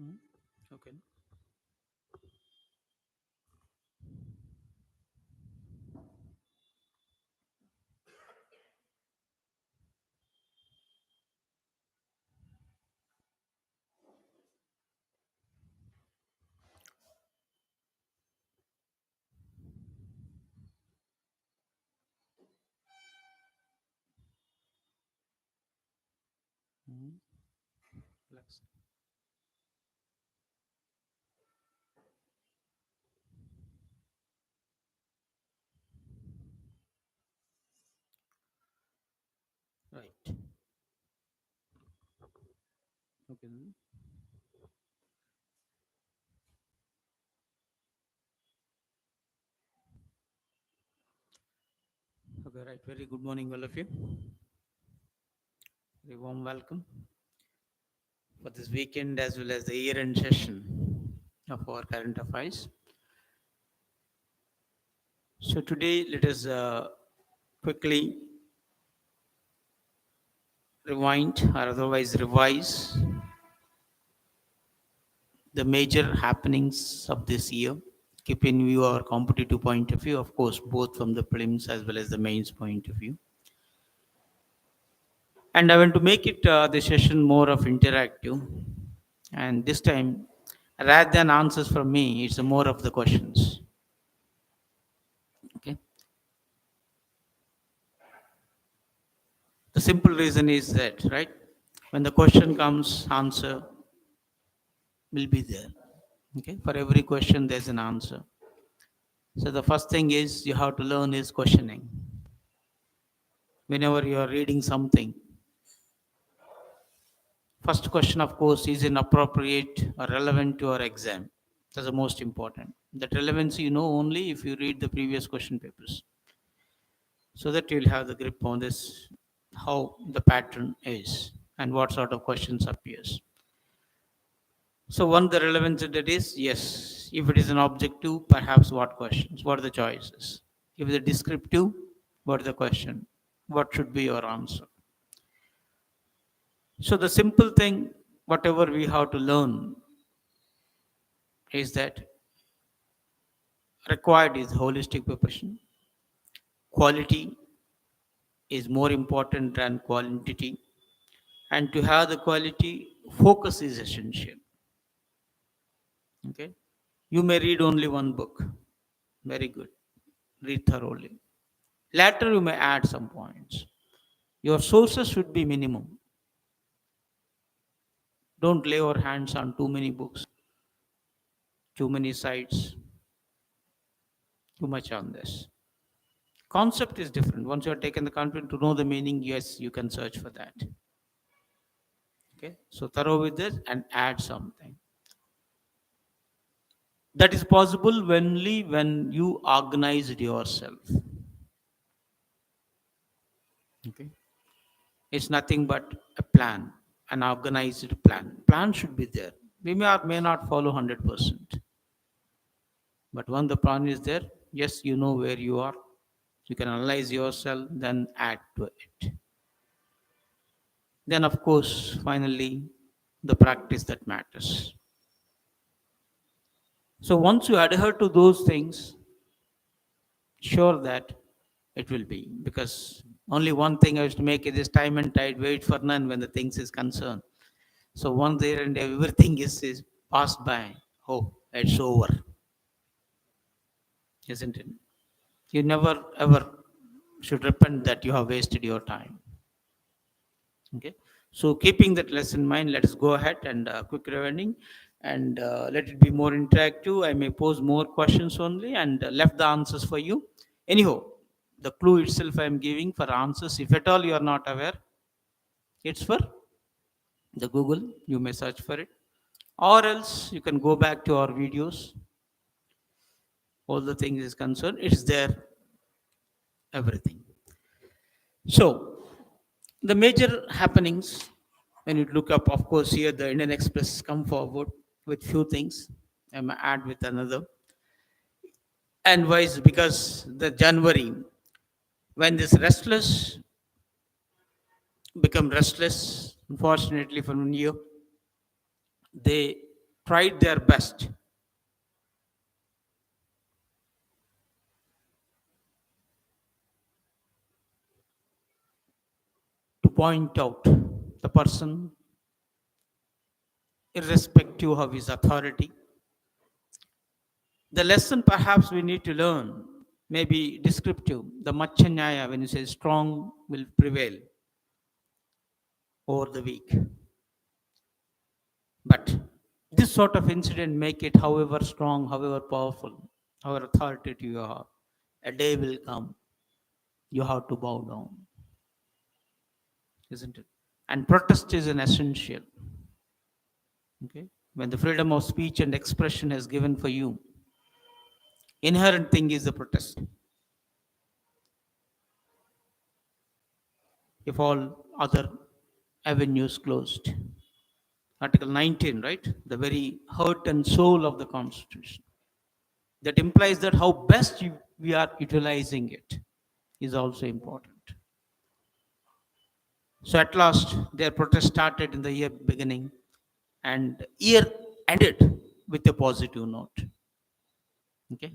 Hmm. Okay. Hmm. Relax. Right. Okay. Okay. Right. Very good morning, all of you. Very warm welcome for this weekend as well as the year-end session of our current affairs. So today, let us quickly rewind or otherwise revise the major happenings of this year. Keep in view our competitive point of view, of course, both from the prelims as well as the mains point of view. And I want to make it the session more of interactive. And this time, rather than answers from me, it's more of the questions. Okay. The simple reason is that, right? When the question comes, answer will be there. Okay. For every question, there's an answer. So the first thing is you have to learn is questioning. Whenever you are reading something, first question, of course, is it appropriate or relevant to your exam? That's the most important. That relevancy you know only if you read the previous question papers, so that you'll have the grip on this, how the pattern is and what sort of questions appears. So one the relevance that is yes. If it is an objective, perhaps what questions? What are the choices? If it's a descriptive, what is the question? What should be your answer? So the simple thing, whatever we have to learn, is that required is holistic preparation. Quality is more important than quantity. And to have the quality, focus is essential. Okay. You may read only one book. Very good. Read thoroughly. Later, you may add some points. Your sources should be minimum. Don't lay your hands on too many books, too many sites, too much on this. Concept is different. Once you have taken the content to know the meaning, yes, you can search for that. Okay. So thorough with this and add something. That is possible only when you organized yourself. Okay. It's nothing but a plan, an organized plan. Plan should be there. We may or may not follow 100%. But when the plan is there, yes, you know where you are. You can analyze yourself, then add to it. Then, of course, finally, the practice that matters. So once you adhere to those things, sure that it will be. Because only one thing I used to make it is time and tide, wait for none when the things is concerned. So once there and everything is passed by, oh, it's over, isn't it? You never ever should repent that you have wasted your time. Okay. So keeping that lesson in mind, let us go ahead and quick rewinding and let it be more interactive. I may pose more questions only and left the answers for you. Anyhow, the clue itself I am giving for answers. If at all you are not aware, it's for the Google. You may search for it, or else you can go back to our videos. All the things is concerned, it's there, everything. So the major happenings when you look up, of course, here the Indian Express come forward with few things. I may add with another. And why is because the January, when this restless become restless, unfortunately for New Year, they tried their best to point out the person, irrespective of his authority. The lesson perhaps we need to learn may be descriptive. The Machanyaya, when you say strong will prevail over the weak. But this sort of incident make it however strong, however powerful, however authoritative you are. A day will come, you have to bow down, isn't it? And protest is an essential. Okay? When the freedom of speech and expression is given for you, inherent thing is the protest. If all other avenues closed. Article 19, right? The very heart and soul of the Constitution. That implies that how best we are utilizing it is also important. So at last, their protest started in the year beginning and year ended with a positive note. Okay.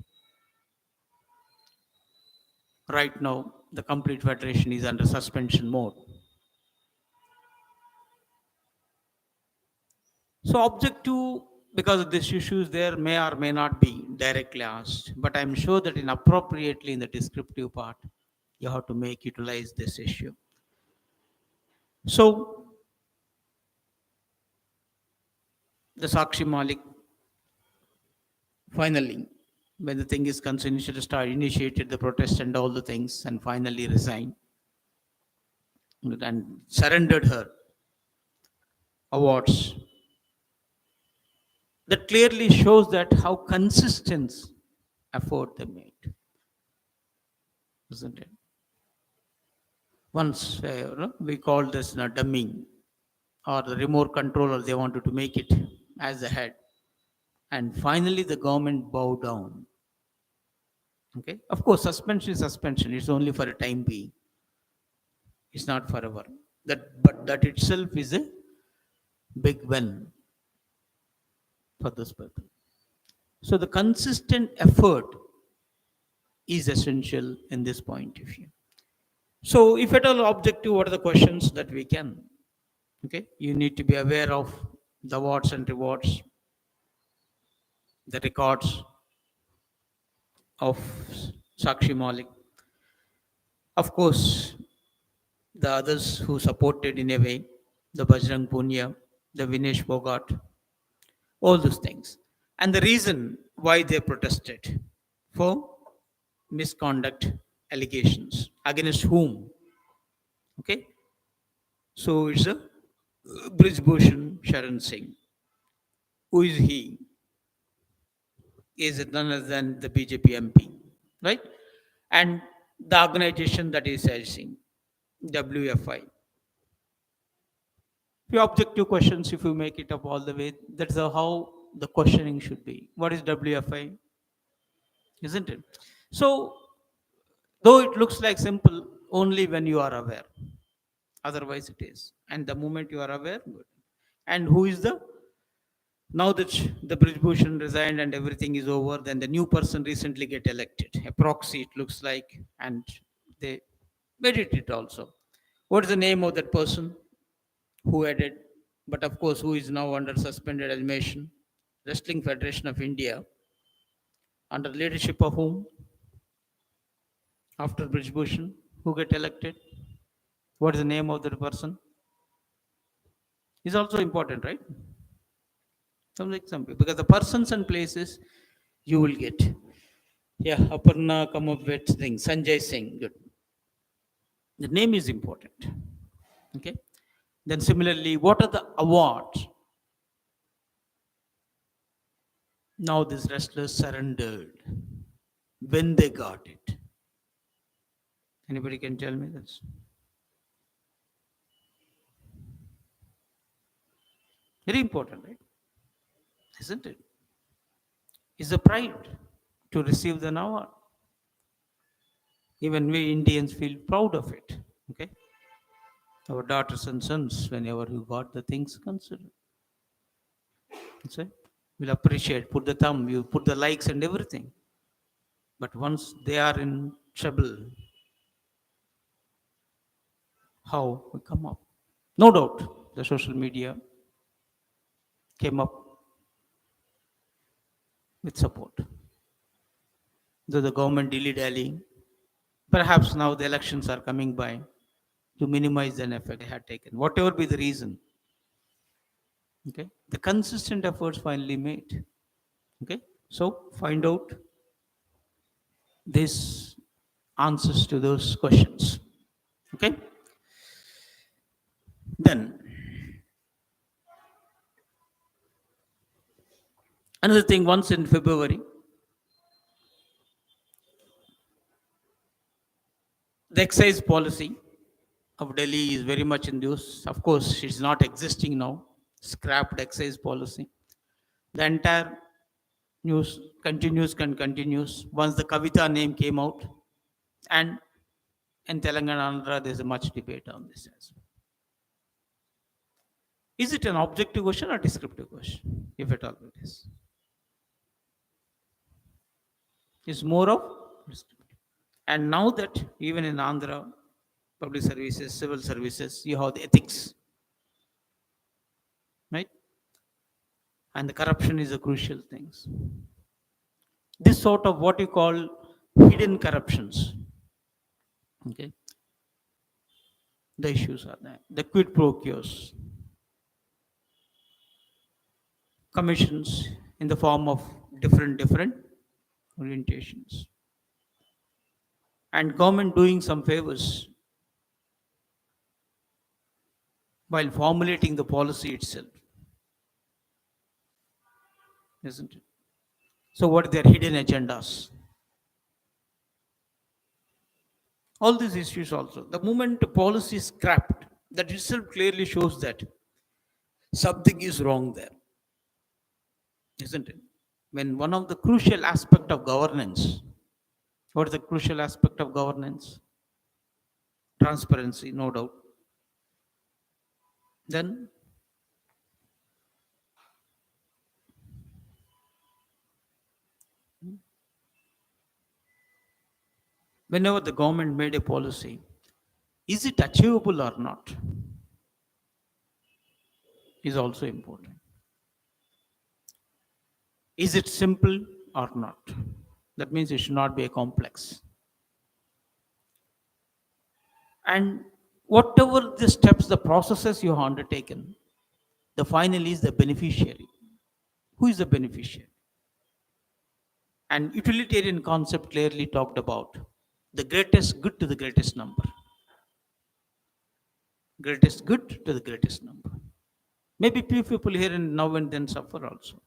Right now, the complete federation is under suspension mode. So objective, because of these issues, there may or may not be directly asked, but I'm sure that in appropriately in the descriptive part, you have to make utilize this issue. So the Sakshi Malik finally, when the thing is concerned, should start initiated the protest and all the things, and finally resigned and surrendered her awards. That clearly shows that how consistent effort they made, isn't it? Once we call this dumming or the remote controller, they wanted to make it as the head, and finally the government bowed down. Okay, of course, suspension is suspension. It's only for a time being. It's not forever. But that itself is a big win for this people. So the consistent effort is essential in this point of view. So if at all objective, what are the questions that we can? Okay, you need to be aware of the awards and rewards, the records of Sakshi Malik. Of course, the others who supported in a way, the Bajrang Punya, the Vinesh Bogart, all those things. And the reason why they protested for misconduct allegations against whom? Okay, so it's a Brijbhushan Sharan Singh. Who is he? Is it none other than the BJP MP, right? And the organization that is saying WFI. Few objective questions, if you make it up all the way, that's how the questioning should be. What is WFI? Isn't it? So, though it looks like simple, only when you are aware. Otherwise, it is. And the moment you are aware, good. And who is the now that the Brijbhushan resigned and everything is over, then the new person recently get elected. A proxy, it looks like, and they edit it also. What is the name of that person who added? But of course, who is now under suspended animation? Wrestling Federation of India, under leadership of whom? After Brijbhushan, who get elected? What is the name of that person? Is also important, right? Some example, because the persons and places you will get. Yeah, Aparna come up with things. Sanjay Singh, good. The name is important. Okay. Then similarly, what are the awards? Now these wrestlers surrendered. When they got it. Anybody can tell me this? Very important, right? Isn't it? It's a pride to receive the award. Even we Indians feel proud of it. Okay. Our daughters and sons, whenever you got the things considered. That's it. will appreciate, put the thumb, you put the likes and everything. But once they are in trouble, how we come up? No doubt, the social media came up with support. Though the government dilly-dallying, perhaps now the elections are coming by to minimize an effect they had taken. Whatever be the reason, okay, the consistent efforts finally made. Okay, so find out these answers to those questions. Okay, then another thing, once in February, the excise policy of Delhi is very much in use. Of course, it's not existing now. Scrapped excise policy. The entire news continues and continues. Once the Kavita name came out, and in Telangana, Andhra, there's a much debate on this as well. Is it an objective question or descriptive question? If at all it is. It's more of descriptive. And now that even in Andhra, public services, civil services, you have the ethics, right? And the corruption is a crucial thing. This sort of what you call hidden corruptions, okay? The issues are there. The quid pro quos, commissions in the form of different orientations, and government doing some favors while formulating the policy itself, isn't it? So, what are their hidden agendas? All these issues also. The moment the policy is scrapped, that itself clearly shows that something is wrong there, isn't it? When one of the crucial aspect of governance, what is the crucial aspect of governance? Transparency, no doubt. Then whenever the government made a policy, is it achievable or not? Is also important. Is it simple or not? That means it should not be a complex. And whatever the steps, the processes you have undertaken, the final is the beneficiary. Who is the beneficiary? And utilitarian concept clearly talked about the greatest good to the greatest number. Greatest good to the greatest number. Maybe few people here and now and then suffer also.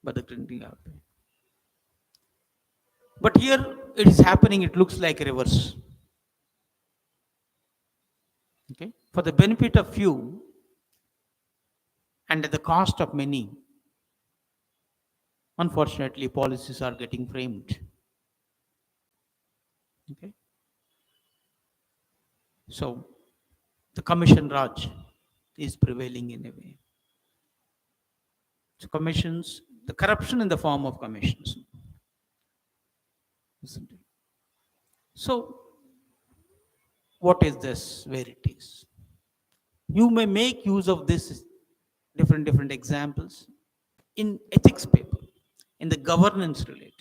But the thing happen. But here it is happening, it looks like reverse. Okay? For the benefit of few and at the cost of many, unfortunately, policies are getting framed. Okay? So, the commission Raj is prevailing in a way. So, commissions, the corruption in the form of commissions, isn't it? So, what is this? Where it is? You may make use of this different examples in ethics paper, in the governance related.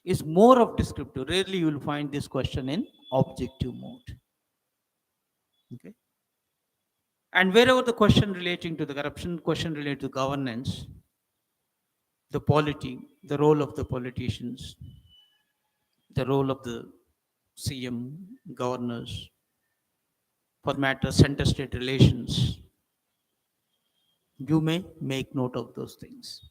Is more of descriptive. Rarely you will find this question in objective mode. Okay. And wherever the question relating to the corruption, question related to governance, the polity, the role of the politicians, the role of the CM, governors, for matter center state relations, you may make note of those things.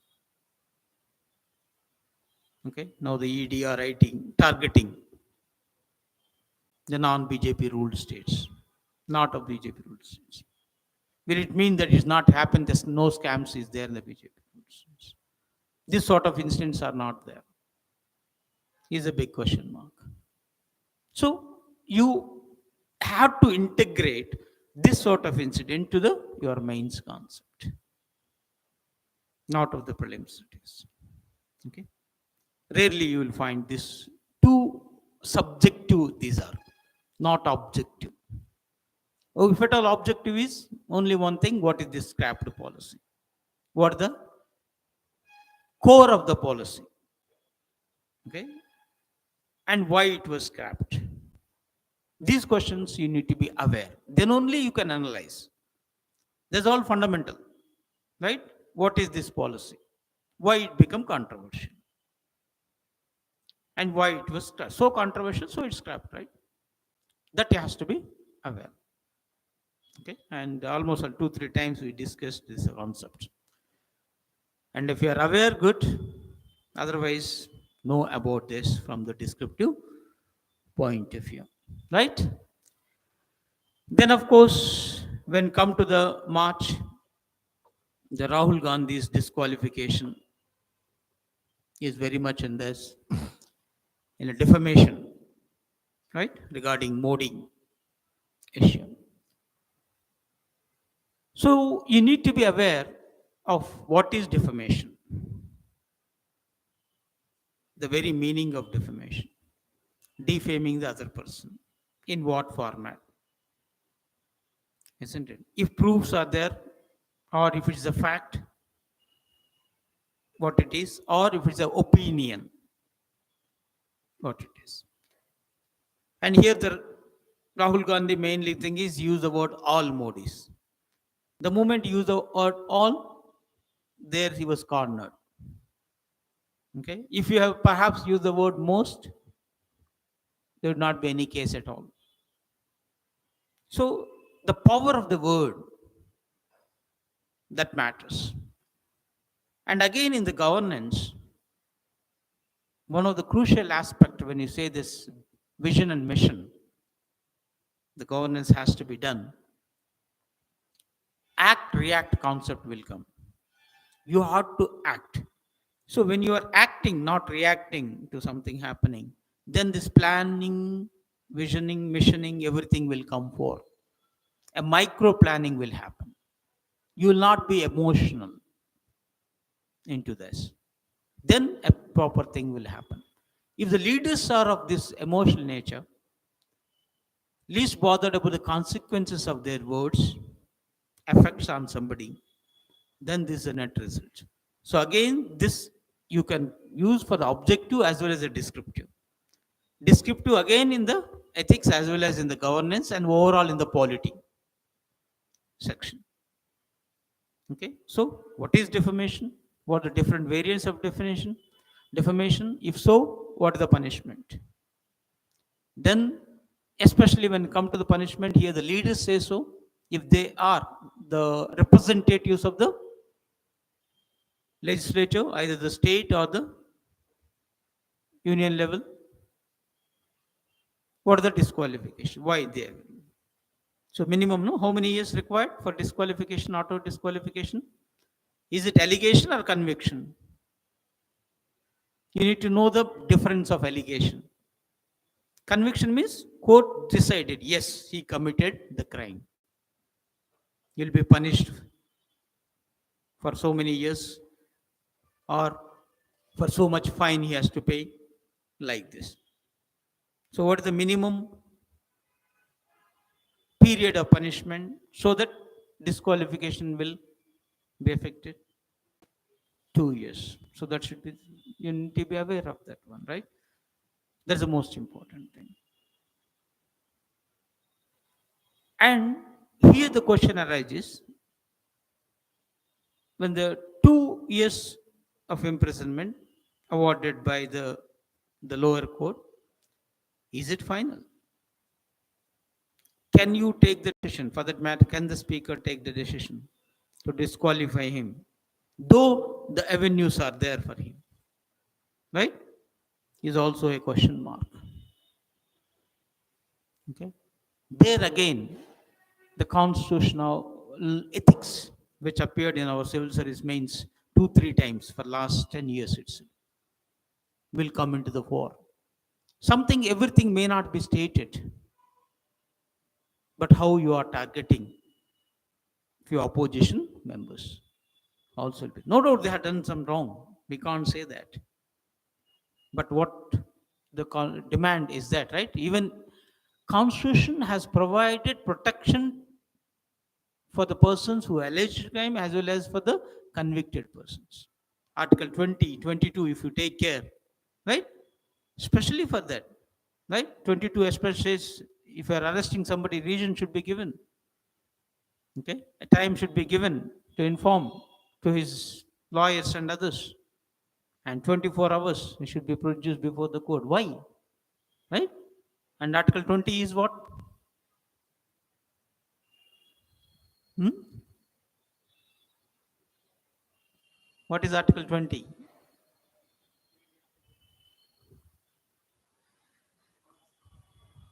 Okay. Now the ED are writing, targeting the non-BJP ruled states, not of BJP ruled states. Will it mean that it's not happened, there's no scams is there in the BJP ruled states? This sort of incidents are not there. Is a big question mark. So you have to integrate this sort of incident to the your mains concept. not of the prelims it is. Okay. Rarely you will find this two subjective, these are not objective. Oh, if at all objective is only one thing, what is this scrapped policy? What the core of the policy? Okay. And why it was scrapped? These questions you need to be aware. Then only you can analyze. That's all fundamental. Right? What is this policy? Why it become controversial? And why it was so controversial, so it's scrapped, right? That has to be aware. Okay, and almost 2-3 times we discussed this concept. And if you are aware, good. Otherwise, know about this from the descriptive point of view, right? Then, of course, when come to the March, the Rahul Gandhi's disqualification is very much in this, in a defamation, right, regarding Modi issue. So you need to be aware of what is defamation, the very meaning of defamation, defaming the other person, in what format, isn't it? If proofs are there, or if it is a fact, what it is, or if it's an opinion, what it is. And here the Rahul Gandhi mainly thing is use the word all Modis. The moment you use the word all, there he was cornered. Okay. If you have perhaps used the word most, there would not be any case at all. So the power of the word, that matters. And again in the governance, one of the crucial aspects when you say this vision and mission, the governance has to be done. Act, react concept will come. You have to act. So when you are acting, not reacting to something happening, then this planning, visioning, missioning, everything will come forth. A micro planning will happen. You will not be emotional into this. Then a proper thing will happen. If the leaders are of this emotional nature, least bothered about the consequences of their words, effects on somebody, then this is a net result. So again, this you can use for the objective as well as the descriptive. Descriptive again in the ethics as well as in the governance and overall in the polity section. Okay, so what is defamation? What are the different variants of defamation? Defamation, if so, what is the punishment? Then, especially when it comes to the punishment, here the leaders say so. If they are the representatives of the legislature, either the state or the union level, what is the disqualification? Why they? So minimum, no? How many years required for disqualification, auto disqualification? Is it allegation or conviction? You need to know the difference of allegation. Conviction means court decided, yes, he committed the crime. You'll be punished for so many years or for so much fine he has to pay, like this. So what is the minimum period of punishment so that disqualification will be affected? 2 years. So that should be, you need to be aware of that one, right? That's the most important thing. And here the question arises, when the 2 years of imprisonment awarded by the lower court, is it final? Can you take the decision? For that matter, can the speaker take the decision to disqualify him? Though the avenues are there for him, right? Is also a question mark. Okay. There again, the constitutional ethics, which appeared in our civil service mains 2-3 times for last 10 years itself, will come into the fore. Everything may not be stated, but how you are targeting your opposition members, Also will be. No doubt they have done some wrong. We can't say that. But what the demand is that, right? Even Constitution has provided protection for the persons who alleged crime as well as for the convicted persons. Article 20, 22, if you take care, right? Especially for that, right? 22 especially says if you are arresting somebody, reason should be given. Okay, a time should be given to inform to his lawyers and others, and 24 hours he should be produced before the court. Why? Right? And Article 20 is what? Hmm? What is Article 20?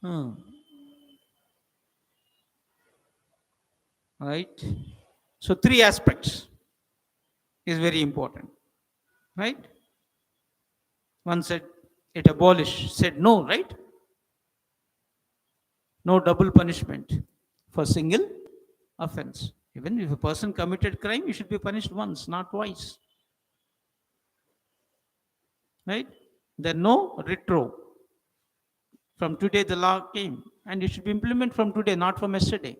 Hmm. Right? So, three aspects is very important. Right? One said it abolished, said no, right? No double punishment for single offense. Even if a person committed crime, he should be punished once, not twice. Right? Then no retro. From today, the law came, and it should be implemented from today, not from yesterday.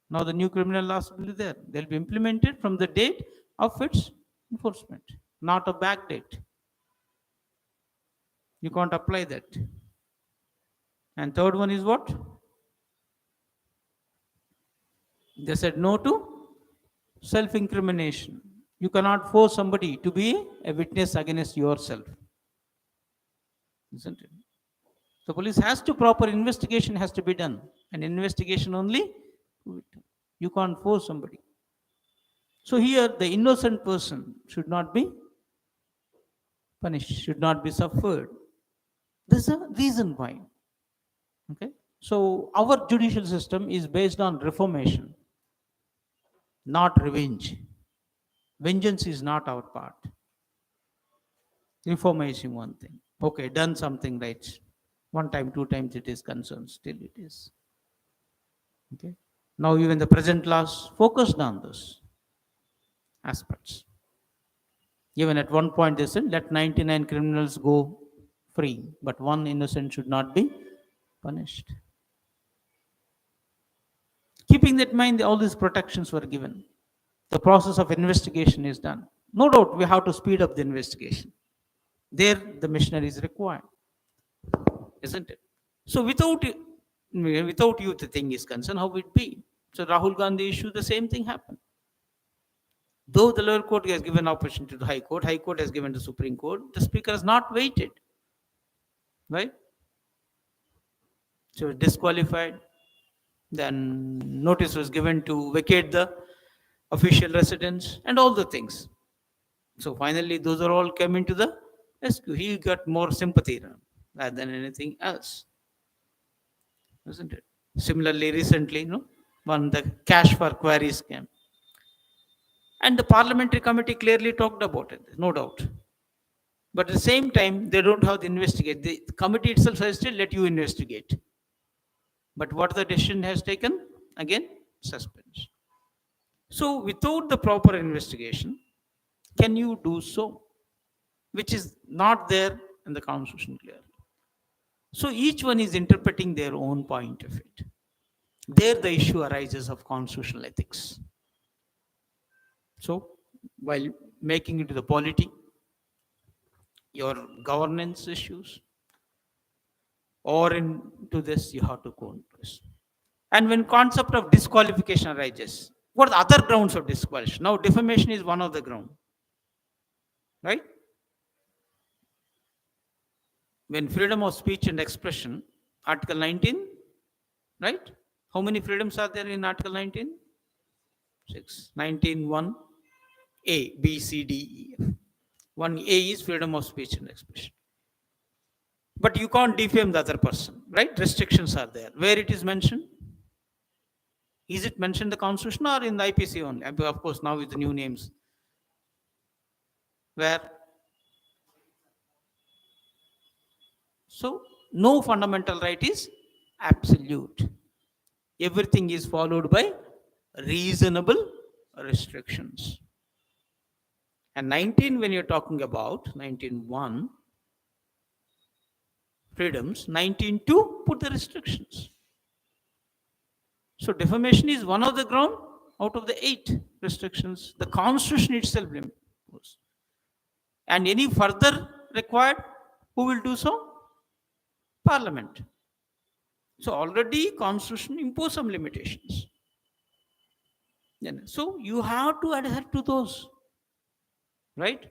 Now, the new criminal laws will be there. They'll be implemented from the date of its enforcement, not a back date. You can't apply that. And third one is what? They said no to self incrimination. You cannot force somebody to be a witness against yourself. Isn't it? The police has to proper investigation has to be done. And investigation only you can't force somebody. So here the innocent person should not be punished, should not be suffered. There's a reason why. Okay. So our judicial system is based on reformation, not revenge. Vengeance is not our part. Reformation one thing. Okay, done something right. One time, two times it is concerned, still it is. Okay. Now even the present laws focused on those aspects. Even at one point they said let 99 criminals go free, but one innocent should not be punished. Keeping that in mind, all these protections were given. The process of investigation is done. No doubt we have to speed up the investigation. There, the machinery is required, isn't it? So without you, the thing is concerned, how it be? So Rahul Gandhi issue, the same thing happened. Though the lower court has given opportunity to the High Court has given to Supreme Court, the Speaker has not waited, right? So disqualified. Then notice was given to vacate the official residence and all the things. So finally, those are all came into the rescue. He got more sympathy rather than anything else, isn't it? Similarly, recently, one the cash for query scam, and the parliamentary committee clearly talked about it, no doubt. But at the same time, they don't have to investigate. The committee itself suggested let you investigate. But what the decision has taken? Again, suspension. So without the proper investigation, can you do so? Which is not there in the constitution clearly. So each one is interpreting their own point of it. There the issue arises of constitutional ethics. So while making it to the polity, your governance issues, or into this, you have to go into this. And when concept of disqualification arises, what are the other grounds of disqualification? Now defamation is one of the ground, right? When freedom of speech and expression, Article 19, right? How many freedoms are there in Article 19? 6. 19, 1, A, B, C, D, E, F. 1A is freedom of speech and expression. But you can't defame the other person, right? Restrictions are there. Where it is mentioned? Is it mentioned in the Constitution or in the IPC only? Of course, now with the new names. Where? So, no fundamental right is absolute. Everything is followed by reasonable restrictions. And 19, when you're talking about 19.1 freedoms, 19.2 put the restrictions. So defamation is one of the ground out of the 8 restrictions the Constitution itself imposes. And any further required, who will do so? Parliament. So already Constitution impose some limitations. So you have to adhere to those, right?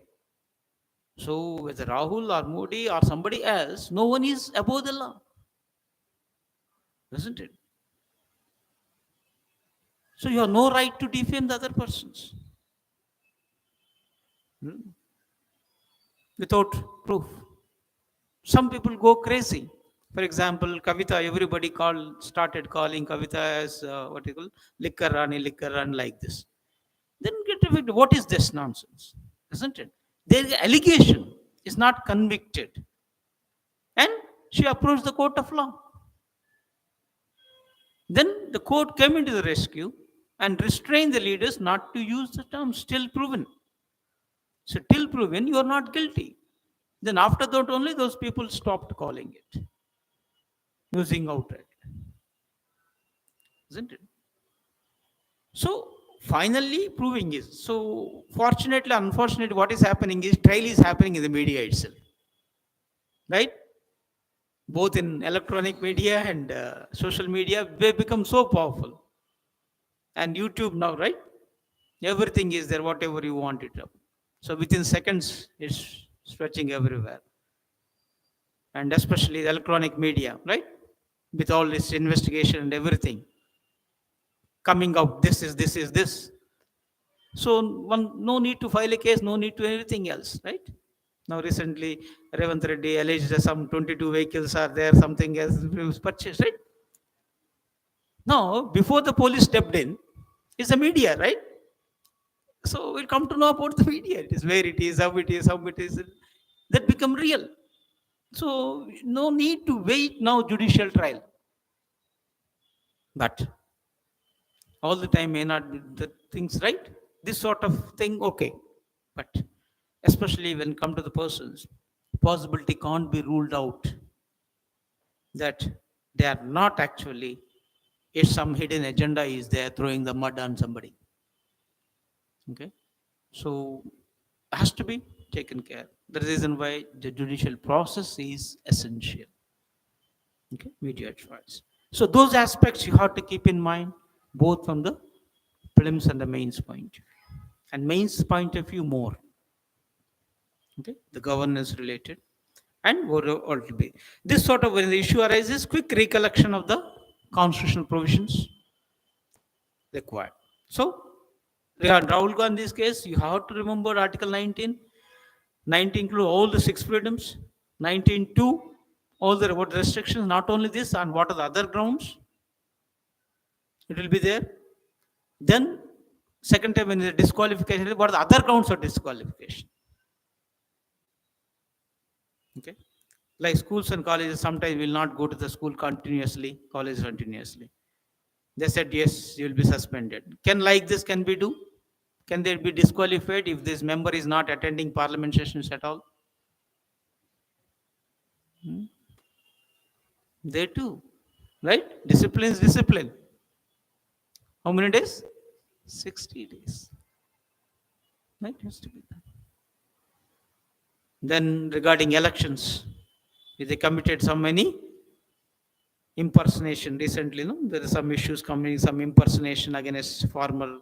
So whether Rahul or Modi or somebody else, no one is above the law, isn't it? So you have no right to defame the other persons without proof. Some people go crazy. For example, Kavita, everybody started calling Kavita as what you call liquor rani like this. Then get affected. What is this nonsense? Isn't it? There is an allegation, is not convicted. And she approached the court of law. Then the court came into the rescue and restrained the leaders not to use the term still proven. So, till proven, you are not guilty. Then, after that, only those people stopped calling it, using outright. Isn't it? So, finally, proving is. So, fortunately, unfortunately, what is happening is trial is happening in the media itself. Right? Both in electronic media and social media, they become so powerful. And YouTube now, right? Everything is there, whatever you want it up. So within seconds, it's stretching everywhere. And especially the electronic media, right? With all this investigation and everything coming out, this is this. So no need to file a case, no need to anything else, right? Now recently, Revant Reddy alleged that some 22 vehicles are there, something else was purchased, right? Now, before the police stepped in, it's the media, right? So we come to know about the media. It is where it is, how it is, how it is. That become real. So no need to wait now judicial trial. But all the time may not be the things right. This sort of thing, okay. But especially when come to the persons, possibility can't be ruled out that they are not actually, if some hidden agenda is there throwing the mud on somebody. Okay. So has to be taken care. The reason why the judicial process is essential. Okay, media advice. So those aspects you have to keep in mind, both from the prelims and the mains point of view. And mains point of view more. Okay, the governance related. And what will be. This sort of when the issue arises, quick recollection of the constitutional provisions required. So regarding Rahul Gandhi's case, you have to remember Article 19. 19 include all the 6 freedoms. 19.2, all the restrictions, not only this, and what are the other grounds? It will be there. Then, second time when the disqualification, what are the other grounds of disqualification? Okay. Like schools and colleges sometimes will not go to the school continuously, college continuously. They said, yes, you will be suspended. Can like this can be do? Can they be disqualified if this member is not attending parliament sessions at all? They too, right? Discipline is discipline. How many days? 60 days. Right? Has to be done. Then regarding elections, if they committed so many impersonation recently, no? There are some issues coming, some impersonation against former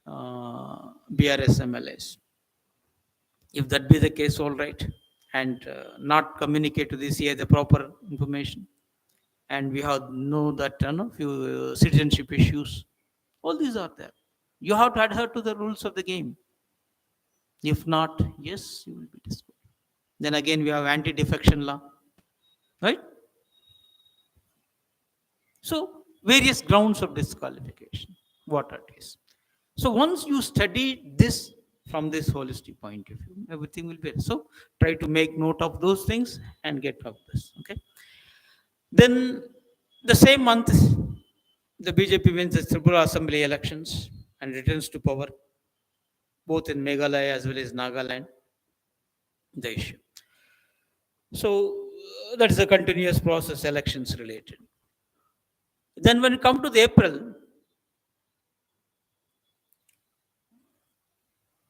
BRS MLAs. If that be the case, all right, and not communicate to the CA the proper information, and we have know that few citizenship issues, all these are there. You have to adhere to the rules of the game. If not, yes, you will be disqualified. Then again, we have anti-defection law, right? So various grounds of disqualification, what it is. So once you study this from this holistic point of view, everything will be. So try to make note of those things and get of this. Okay. Then the same month, the BJP wins the Tripura Assembly elections and returns to power. both in Meghalaya as well as Nagaland, the issue. So that is a continuous process, elections related. Then when it comes to the April,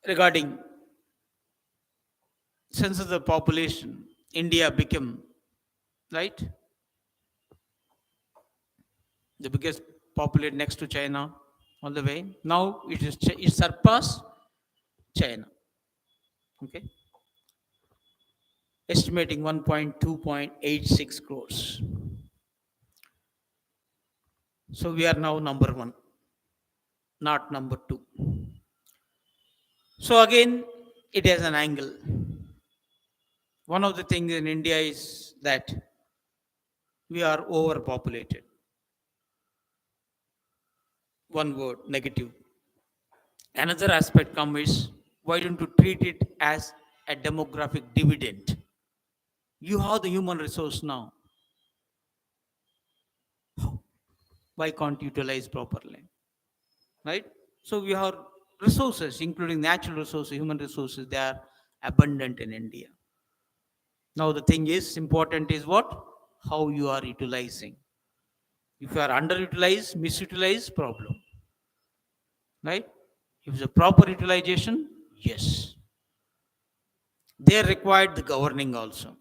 regarding census of the population, India became, right, the biggest populate next to China all the way. Now it surpassed China. Okay, estimating 1.2.86 crores. So we are now number one, not number two. So again, it has an angle. One of the things in India is that we are overpopulated. One word, negative. Another aspect comes is, why don't you treat it as a demographic dividend? You have the human resource now. Why can't you utilize properly? Right? So we have resources, including natural resources, human resources, they are abundant in India. Now the thing is, important is what? How you are utilizing. If you are underutilized, misutilized, problem. Right? If it's a proper utilization, yes. They required the governing also.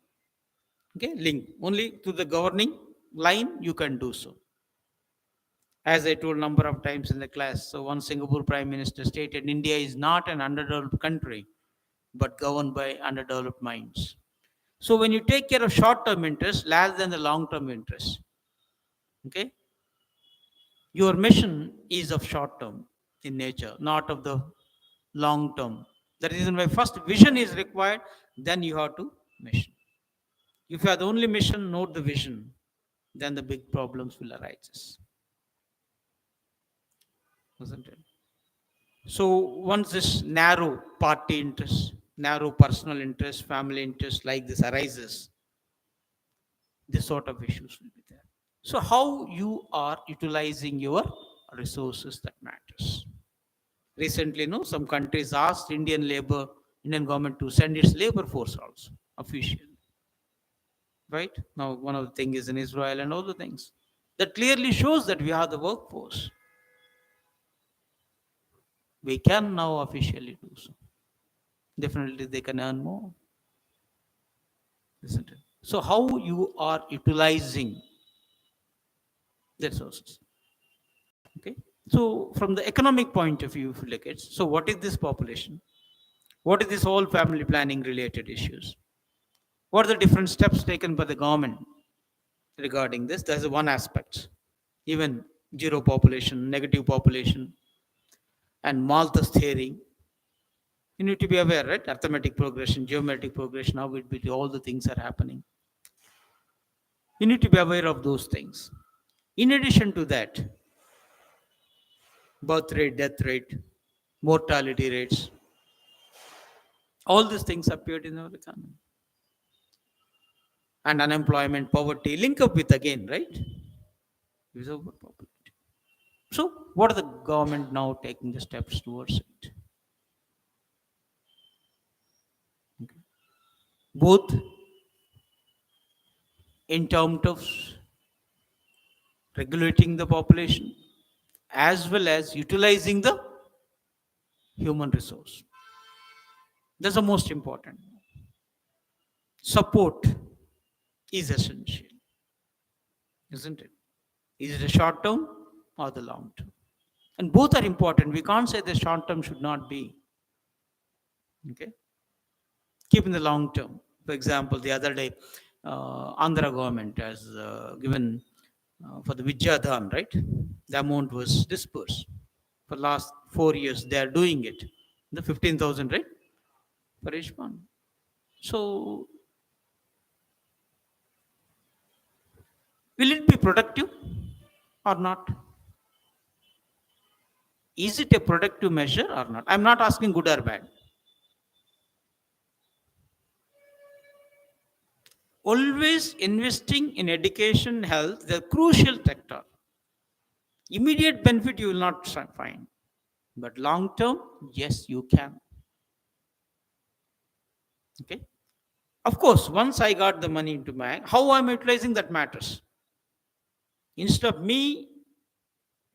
Okay, link. Only to the governing line you can do so. As I told number of times in the class, so one Singapore Prime Minister stated, India is not an underdeveloped country, but governed by underdeveloped minds. So when you take care of short-term interest rather than the long-term interest, okay, your mission is of short-term in nature, not of the long-term. The reason why first vision is required, then you have to mission. If you have the only mission, not the vision, then the big problems will arise. Isn't it? So once this narrow party interest, narrow personal interest, family interest like this arises, this sort of issues will be there. So how you are utilizing your resources, that matters. Recently, no, some countries asked Indian government to send its labor force also officially. Right? Now one of the things is in Israel and all the things. That clearly shows that we have the workforce. We can now officially do so. Definitely they can earn more. Isn't it? So how you are utilizing the resources. Okay. So from the economic point of view, if you look at, so what is this population? What is this whole family planning related issues? What are the different steps taken by the government regarding this? That's one aspect. Even zero population, negative population, and Malthus theory. You need to be aware, right? Arithmetic progression, geometric progression, how it be, all the things are happening. You need to be aware of those things. In addition to that, birth rate, death rate, mortality rates, all these things appeared in our economy. And unemployment, poverty, link up with again, right? Is overpopulated. So, what are the government now taking the steps towards it? Okay. Both in terms of regulating the population as well as utilizing the human resource. That's the most important. Support is essential, isn't it? Is it a short term or the long term? And both are important. We can't say the short term should not be. Okay. Keep in the long term. For example, the other day, Andhra government has given for the Vidyadhan, right? The amount was dispersed. For last 4 years, they are doing it. The 15,000, right? For each one. So, will it be productive or not? Is it a productive measure or not? I'm not asking good or bad. Always investing in education, health, the crucial sector. Immediate benefit you will not find. But long term, yes, you can. Okay. Of course, once I got the money into my hand, how I'm utilizing that matters. Instead of me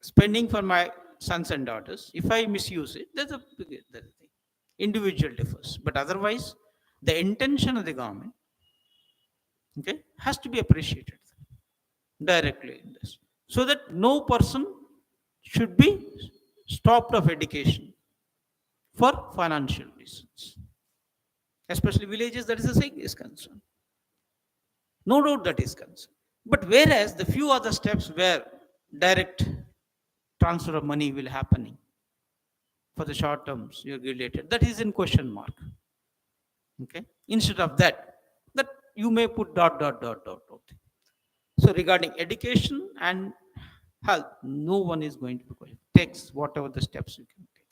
spending for my sons and daughters, if I misuse it, that's a thing. Individual differs. But otherwise, the intention of the government, okay, has to be appreciated directly in this. So that no person should be stopped of education for financial reasons. Especially villages, that is the thing is concerned. No doubt that is concerned. But whereas the few other steps where direct transfer of money will happening for the short terms you're related, that is in question mark. Okay. Instead of that you may put dot dot dot dot dot. So regarding education and health, no one is going to be going. Takes whatever the steps you can take.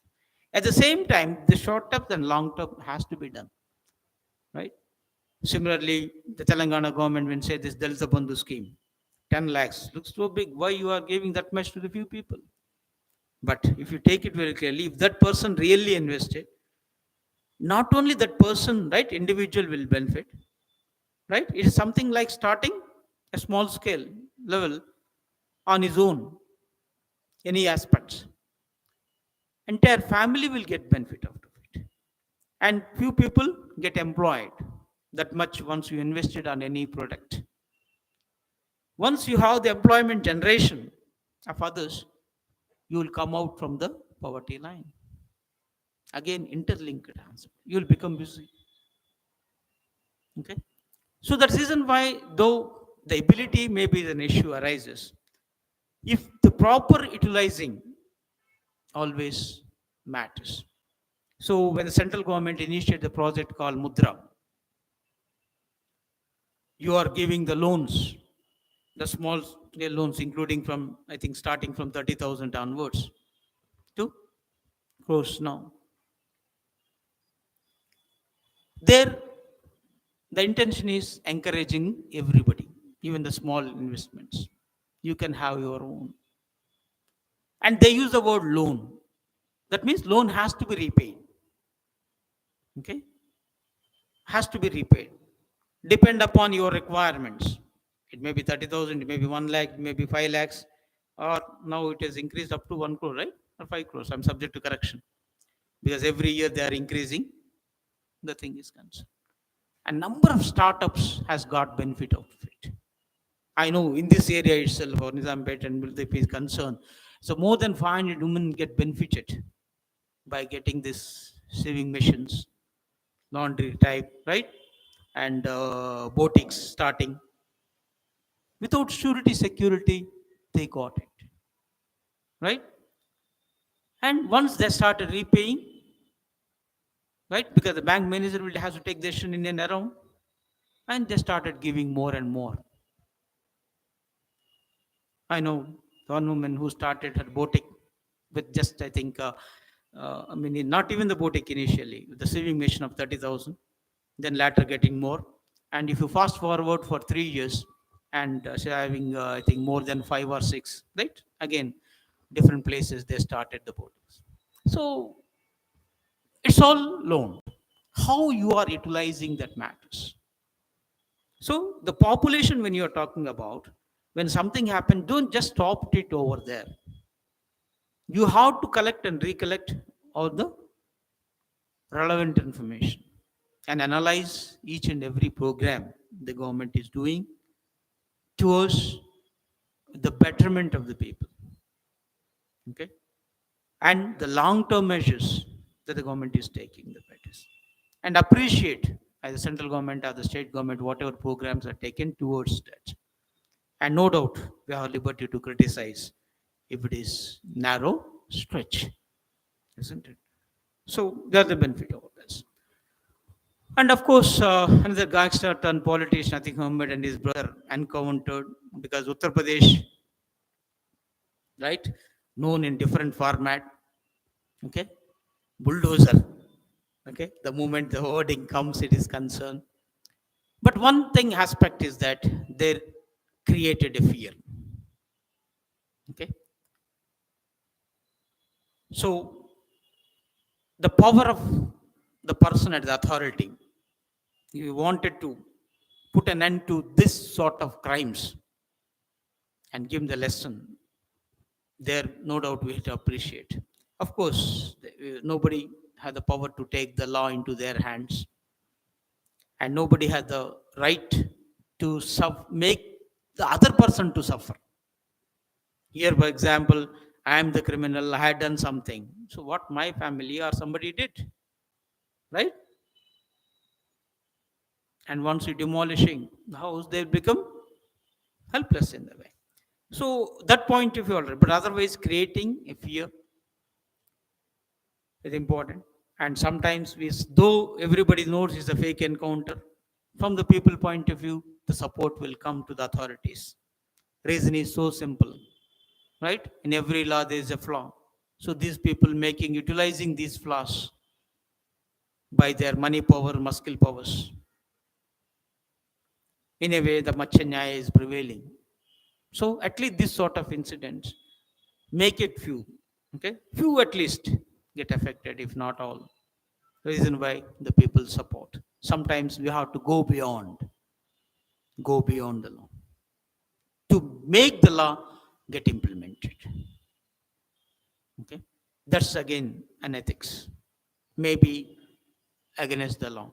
At the same time, the short term and long term has to be done. Right? Similarly, the Telangana government when say this Dalita Bandhu scheme, 10 lakhs, looks so big. Why you are giving that much to the few people? But if you take it very clearly, if that person really invested, not only that person, right, individual will benefit, right? It is something like starting a small scale level on his own, any aspects. Entire family will get benefit out of it. And few people get employed that much once you invested on any product. Once you have the employment generation of others, you will come out from the poverty line. Again, interlinked answer. You will become busy. Okay. So that's the reason why, though the ability may be an issue arises, if the proper utilizing always matters. So when the central government initiated the project called Mudra, you are giving the loans, the small scale loans, including from, I think, starting from 30,000 onwards to crores now. There, the intention is encouraging everybody, even the small investments. You can have your own. And they use the word loan. That means loan has to be repaid. Okay? Has to be repaid. Depend upon your requirements. It may be 30,000, it may be 1 lakh, it may be 5 lakhs, or now it has increased up to 1 crore, right? Or 5 crores. I'm subject to correction. Because every year they are increasing, the thing is concerned. A number of startups has got benefit out of it. I know in this area itself, or Nizampet and Multip is concerned. So more than 500 women get benefited by getting this sewing machines, laundry type, right? And boutiques starting. Without surety security, they got it, right? And once they started repaying, right? Because the bank manager will have to take decision in and around, and they started giving more and more. I know one woman who started her boutique with just, I think, I mean, not even the boutique initially, with the saving machine of 30,000, then later getting more. And if you fast forward for 3 years and say having, I think, more than 5 or 6, right? Again, different places they started the boutiques. So it's all loan. How you are utilizing that matters. So the population, when you're talking about, when something happened, don't just stop it over there. You have to collect and recollect all the relevant information and analyze each and every program the government is doing towards the betterment of the people. Okay? And the long-term measures that the government is taking, the betters. And appreciate as the central government or the state government, whatever programs are taken towards that. And no doubt, we have liberty to criticize if it is narrow stretch, isn't it? So that's the benefit of this. And of course, another gangster turned politician, I think Muhammad and his brother encountered because Uttar Pradesh, right, known in different format, okay, bulldozer, okay, the moment the wording comes, it is concerned. But one thing aspect is that they created a fear, okay. So the power of the person at the authority If you wanted to put an end to this sort of crimes and give them the lesson, there no doubt we have to appreciate. Of course, nobody had the power to take the law into their hands, and nobody had the right to make the other person to suffer. Here, for example, I am the criminal, I had done something. So, what my family or somebody did, right? And once you demolishing the house, they become helpless in the way. So, that point of view already. But otherwise, creating a fear is important. And sometimes, though everybody knows it's a fake encounter, from the people point of view, the support will come to the authorities. Reason is so simple, right? In every law, there is a flaw. So these people utilizing these flaws by their money power, muscle powers. In a way, the Machanyaya is prevailing. So at least this sort of incidents, make it few. Okay, few at least get affected, if not all. Reason why the people support. Sometimes we have to go beyond the law to make the law get implemented. Okay, that's again an ethics, maybe against the law.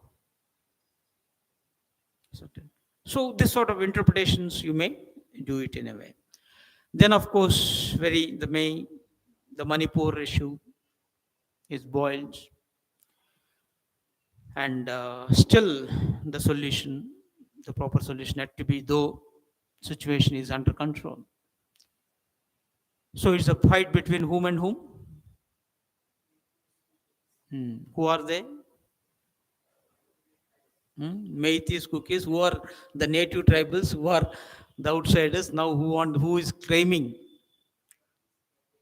So this sort of interpretations you may do it in a way. Then of course, the Manipur issue is boiled, and still the solution, the proper solution had to be, though situation is under control. So it's a fight between whom and whom? Who are they? Meitys, cookies, who are the native tribals, who are the outsiders now, who is claiming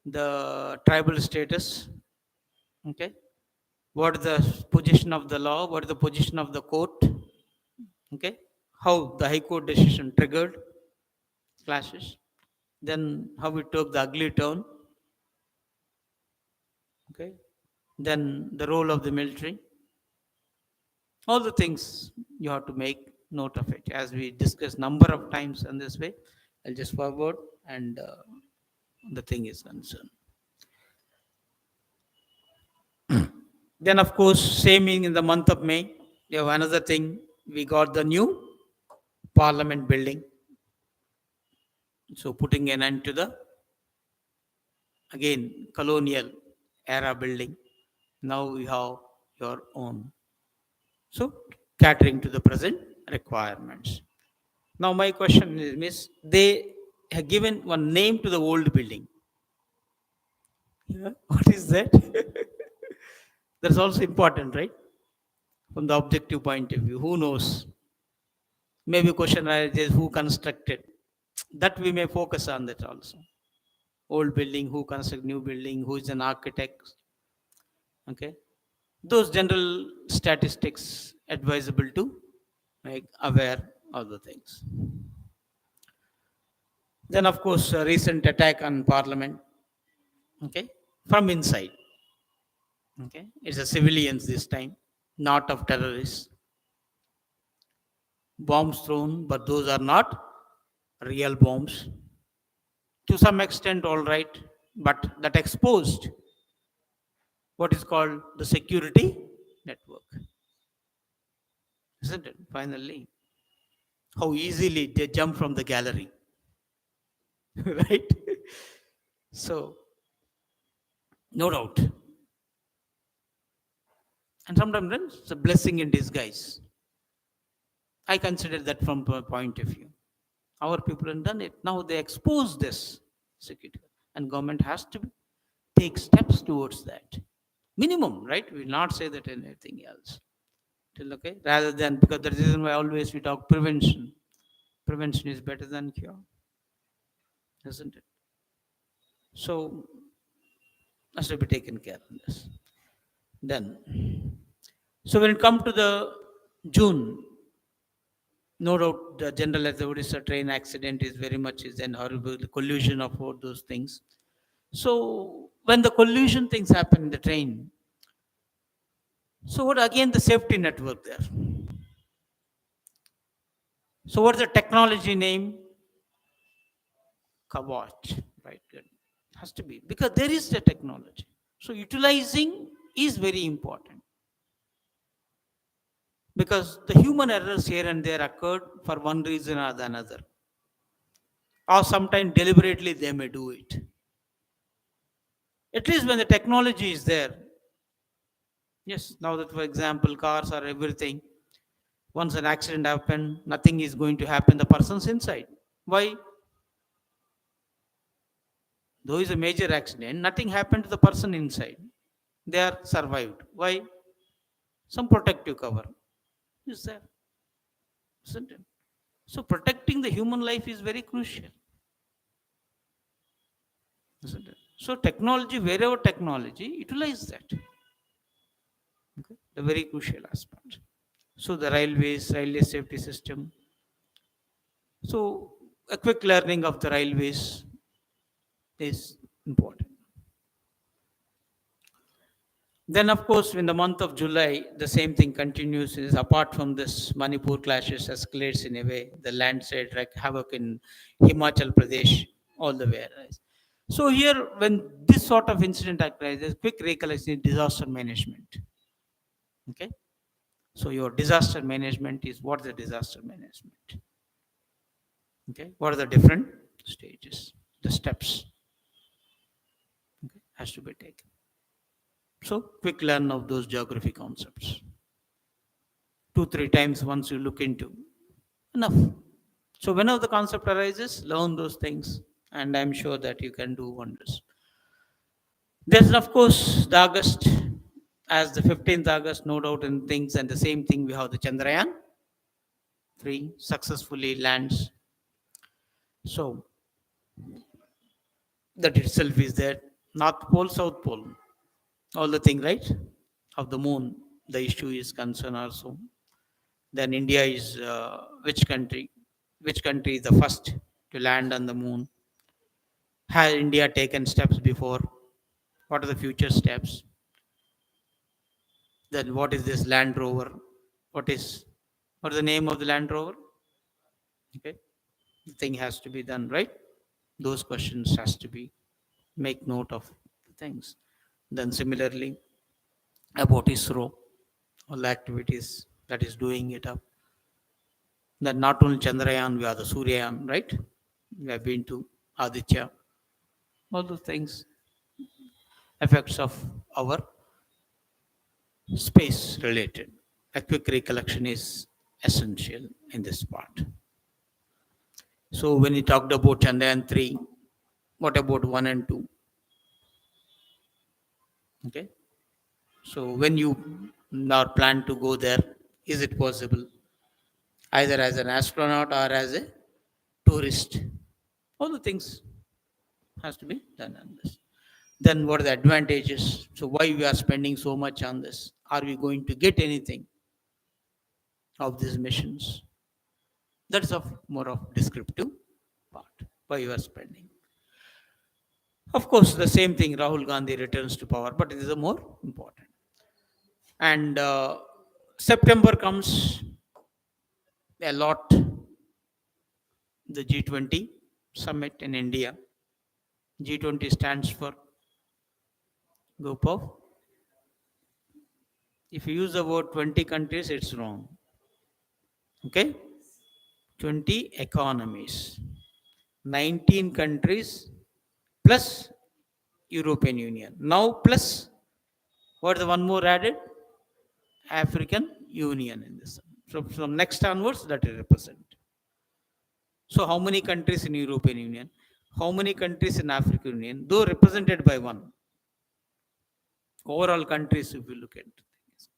the tribal status. Okay, what is the position of the law, what is the position of the court. Okay, how the high court decision triggered clashes, then how it took the ugly turn. Okay, then the role of the military, all the things you have to make note of it, as we discussed number of times in this way. I'll just forward, and the thing is concerned. Then of course, same in the month of May, we have another thing. We got the new parliament building, so putting an end to the again colonial era building. Now we have your own, so catering to the present requirements. Now my question is, miss, they have given one name to the old building. Yeah, what is that? That's also important, right? From the objective point of view, who knows? Maybe question arises, who constructed? That we may focus on that also. Old building, who construct new building, who is an architect. Okay, those general statistics advisable to make aware of the things. Then of course, a recent attack on parliament. Okay, from inside. Okay, it's a civilians this time, not of terrorists. Bombs thrown, but those are not real bombs. To some extent, all right, but that exposed what is called the security network, isn't it? Finally, how easily they jump from the gallery, right? So, no doubt. And sometimes it's a blessing in disguise. I consider that from a point of view. Our people have done it. Now they expose this security, and government has to take steps towards that. Minimum, right? We will not say that anything else. Okay, rather than, because the reason why always we talk prevention. Prevention is better than cure, isn't it? So has to be taken care of this. Then, so when it comes to the June, no doubt the general as the Odisha train accident is very much is an horrible, the collusion of all those things. So when the collusion things happen in the train, so what again the safety network there? So what's the technology name? Kavach, right? Good. Has to be because there is the technology. So utilizing is very important because the human errors here and there occurred for one reason or the another, or sometimes deliberately they may do it. At least when the technology is there, yes. Now that, for example, cars are everything. Once an accident happens, nothing is going to happen. The person's inside. Why? Though it's a major accident, nothing happened to the person inside. They are survived. Why? Some protective cover is there, isn't it? So protecting the human life is very crucial, isn't it? So technology, wherever technology, utilize that. Okay? The very crucial aspect. So the railways, railway safety system. So a quick learning of the railways is important. Then, of course, in the month of July, the same thing continues. Is apart from this, Manipur clashes escalates in a way. The landslide wreak havoc in Himachal Pradesh, all the way. Right? So here, when this sort of incident arises, quick recollection is disaster management. Okay. So your disaster management is what the disaster management. Okay. What are the different stages, the steps? Okay, has to be taken. So quick learn of those geography concepts. 2 3 times once you look into enough. So whenever the concept arises, learn those things, and I'm sure that you can do wonders. There's of course the August, as the 15th August, no doubt in things, and the same thing we have the Chandrayaan 3 successfully lands. So that itself is there. North Pole, South Pole, all the thing, right? Of the moon, the issue is concerned also. Then India is which country? Which country is the first to land on the moon? Has India taken steps before? What are the future steps? Then what is this Land Rover? What is the name of the Land Rover? Okay, the thing has to be done right. Those questions has to be make note of the things. Then similarly about ISRO, all the activities that is doing it up. Then not only Chandrayaan, we have the Suryayaan, right? We have been to Aditya. All those things, effects of our space related. A quick recollection is essential in this part. So when we talked about Chandrayaan 3, what about 1 and 2? Okay. So when you are plan to go there, is it possible? Either as an astronaut or as a tourist. All the things has to be done on this. Then what are the advantages? So why we are spending so much on this? Are we going to get anything of these missions? That's of more of descriptive part. Why you are spending. Of course, the same thing. Rahul Gandhi returns to power, but it is a more important. And September comes a lot. The G20 summit in India. G20 stands for group of. If you use the word 20 countries, it's wrong. Okay, 20 economies, 19 countries plus European Union. Now plus what is the one more added? African Union in this. So from next onwards, that is represent. So how many countries in European Union? How many countries in African Union? Though represented by one. Overall countries, if you look at things.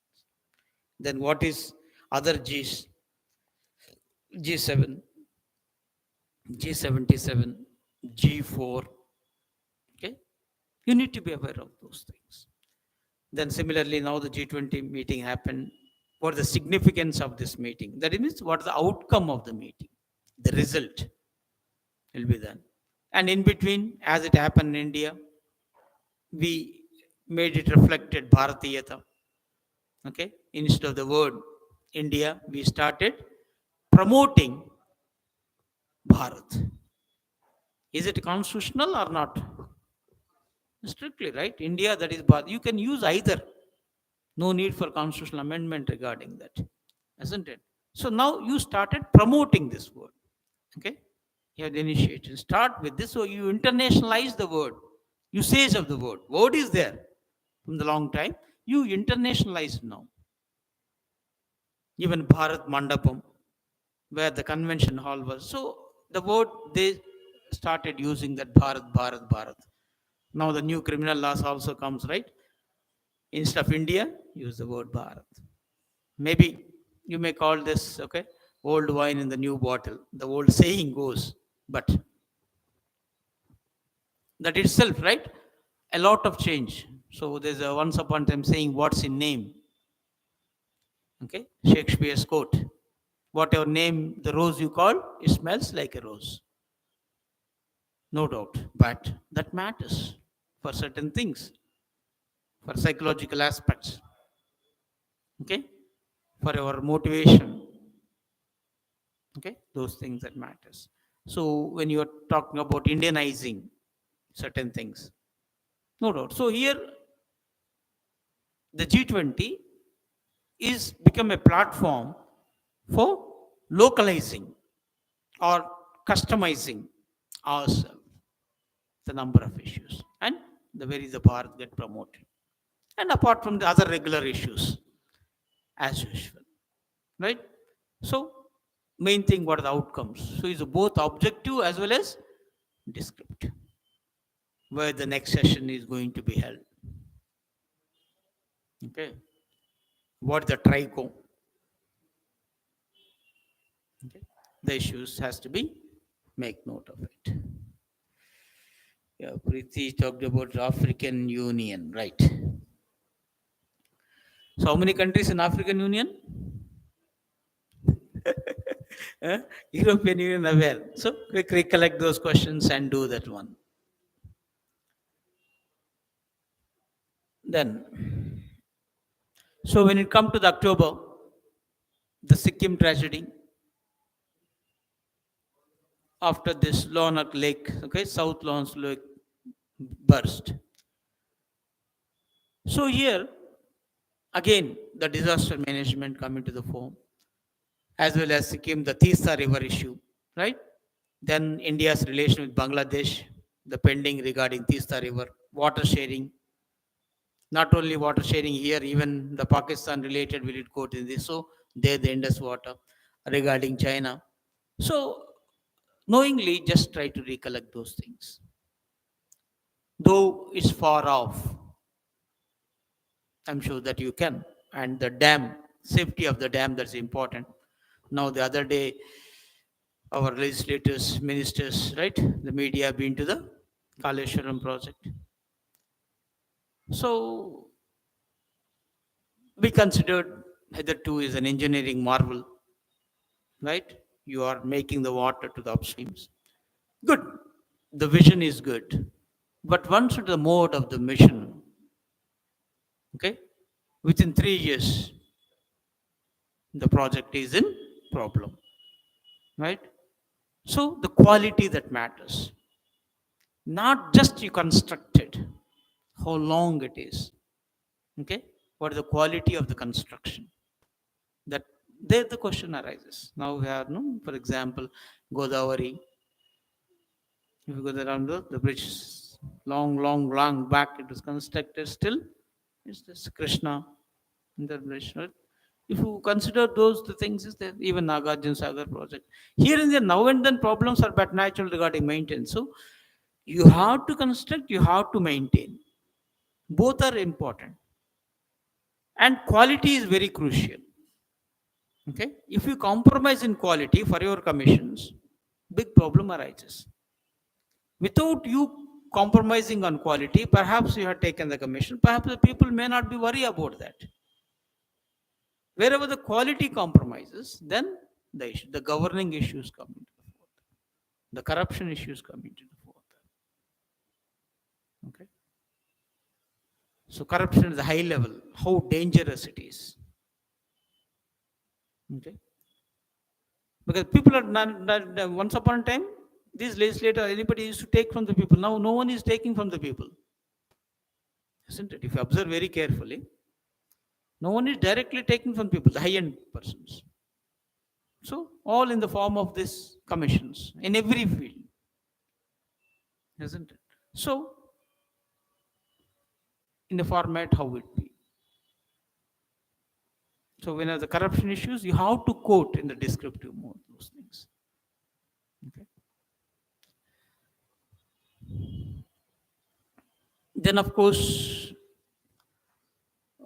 Then what is other G's? G7, G77, G4. Okay, you need to be aware of those things. Then similarly, now the G20 meeting happened. What is the significance of this meeting? That means what is the outcome of the meeting? The result will be done. And in between, as it happened in India, we made it reflected Bharatiyata. Okay, instead of the word India, we started promoting Bharat. Is it constitutional or not? Strictly, right? India, that is Bharat. You can use either. No need for constitutional amendment regarding that, isn't it? So now you started promoting this word. Okay? You have the initiation. Start with this. So you internationalize the word, usage of the word. Word is there from the long time. You internationalize now. Even Bharat Mandapam, where the convention hall was. So the word they started using that Bharat, Bharat, Bharat. Now the new criminal laws also comes, right? Instead of India, use the word Bharat. Maybe you may call this, okay, old wine in the new bottle. The old saying goes, but that itself, right? A lot of change. So there's a once upon a time saying, what's in name? Okay, Shakespeare's quote. Whatever name the rose you call, it smells like a rose. No doubt. But that matters for certain things, for psychological aspects. Okay? For our motivation. Okay? Those things that matters. So when you are talking about Indianizing certain things, no doubt. So here the G20 is become a platform for localizing or customizing ourselves, the number of issues, and the way the Bharat get promoted. And apart from the other regular issues, as usual, right? So, main thing, what are the outcomes? So, it's both objective as well as descriptive, where the next session is going to be held. Okay, what the trico? Okay, the issues has to be make note of it. Yeah, Preeti talked about African Union, right? So, how many countries in African Union? Uh, European Union aware. So, quick recollect those questions and do that one. Then, so when it come to the October, the Sikkim tragedy, after this Lonak Lake, okay, South Lawrence Lake burst. So here, again, the disaster management coming to the fore, as well as Sikkim, the Tista River issue, right? Then India's relation with Bangladesh, the pending regarding Tista River, water sharing, not only water sharing here, even the Pakistan related will it go to this. So there the Indus water regarding China. So knowingly just try to recollect those things. Though it's far off, I'm sure that you can. And the dam, safety of the dam, that's important. Now the other day, our legislators, ministers, right, the media have been to the Kaleshwaram project. So we considered hitherto is an engineering marvel, right? You are making the water to the upstreams. Good. The vision is good. But once to the mode of the mission, okay, within 3 years, the project is in problem, right? So the quality that matters, not just you constructed, how long it is, okay? What is the quality of the construction? That there the question arises. Now we have, no, for example, Godavari. If you go around the bridge, long, long, long back, it was constructed. Still, it's just Krishna in the bridge. Right? If you consider those the things, is there even Nagarjuna Sagar project here and there now and then problems are but natural regarding maintenance. So you have to construct, you have to maintain. Both are important, and quality is very crucial. Okay, if you compromise in quality for your commissions, big problem arises. Without you compromising on quality, perhaps you have taken the commission, perhaps the people may not be worried about that. Wherever the quality compromises, then the governing issues come into the forth. The corruption issues come into the forth. Okay. So corruption is a high level, how dangerous it is. Okay. Because people are not once upon a time, these legislators, anybody used to take from the people. Now no one is taking from the people, isn't it? If you observe very carefully, no one is directly taking from people, the high-end persons. So all in the form of these commissions in every field, isn't it? So in the format how it be. So when are the corruption issues, you have to quote in the descriptive mode those things. Okay. Then of course,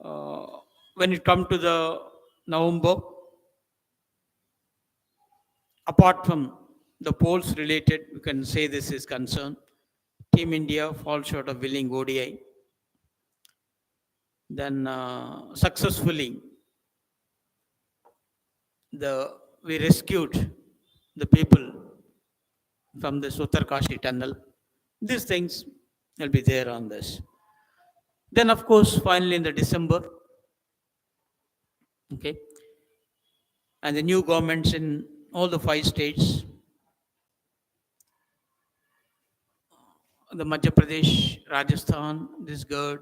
uh, when it comes to the November, apart from the polls related, we can say this is concerned. Team India falls short of winning ODI. Then successfully, we rescued the people from the Uttarkashi tunnel. These things will be there on this. Then, of course, finally in the December, okay, and the new governments in all the 5 states, the Madhya Pradesh, Rajasthan, this girl,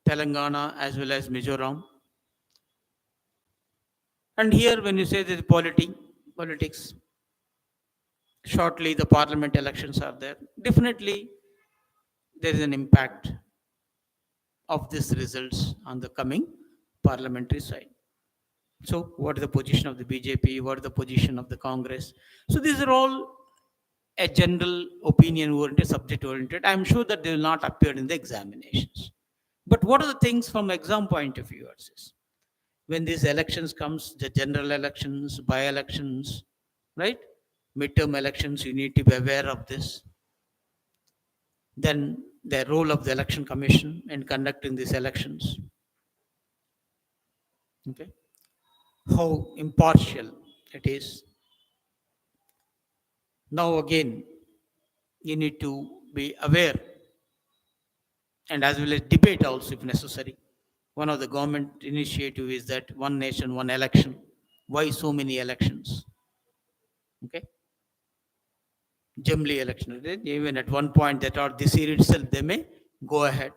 Telangana, as well as Mizoram. And here, when you say the politics, shortly the parliament elections are there. Definitely, there is an impact of these results on the coming parliamentary side. So, what is the position of the BJP? What is the position of the Congress? So, these are all a general opinion oriented, subject oriented. I'm sure that they will not appear in the examinations. But what are the things from exam point of view? When these elections comes, the general elections, by-elections, right? Midterm elections, you need to be aware of this. Then the role of the election commission in conducting these elections. Okay, how impartial it is. Now again, you need to be aware and as well as debate also if necessary. One of the government initiative is that one nation, one election. Why so many elections? Okay, generally election. Even at one point that or this year itself they may go ahead.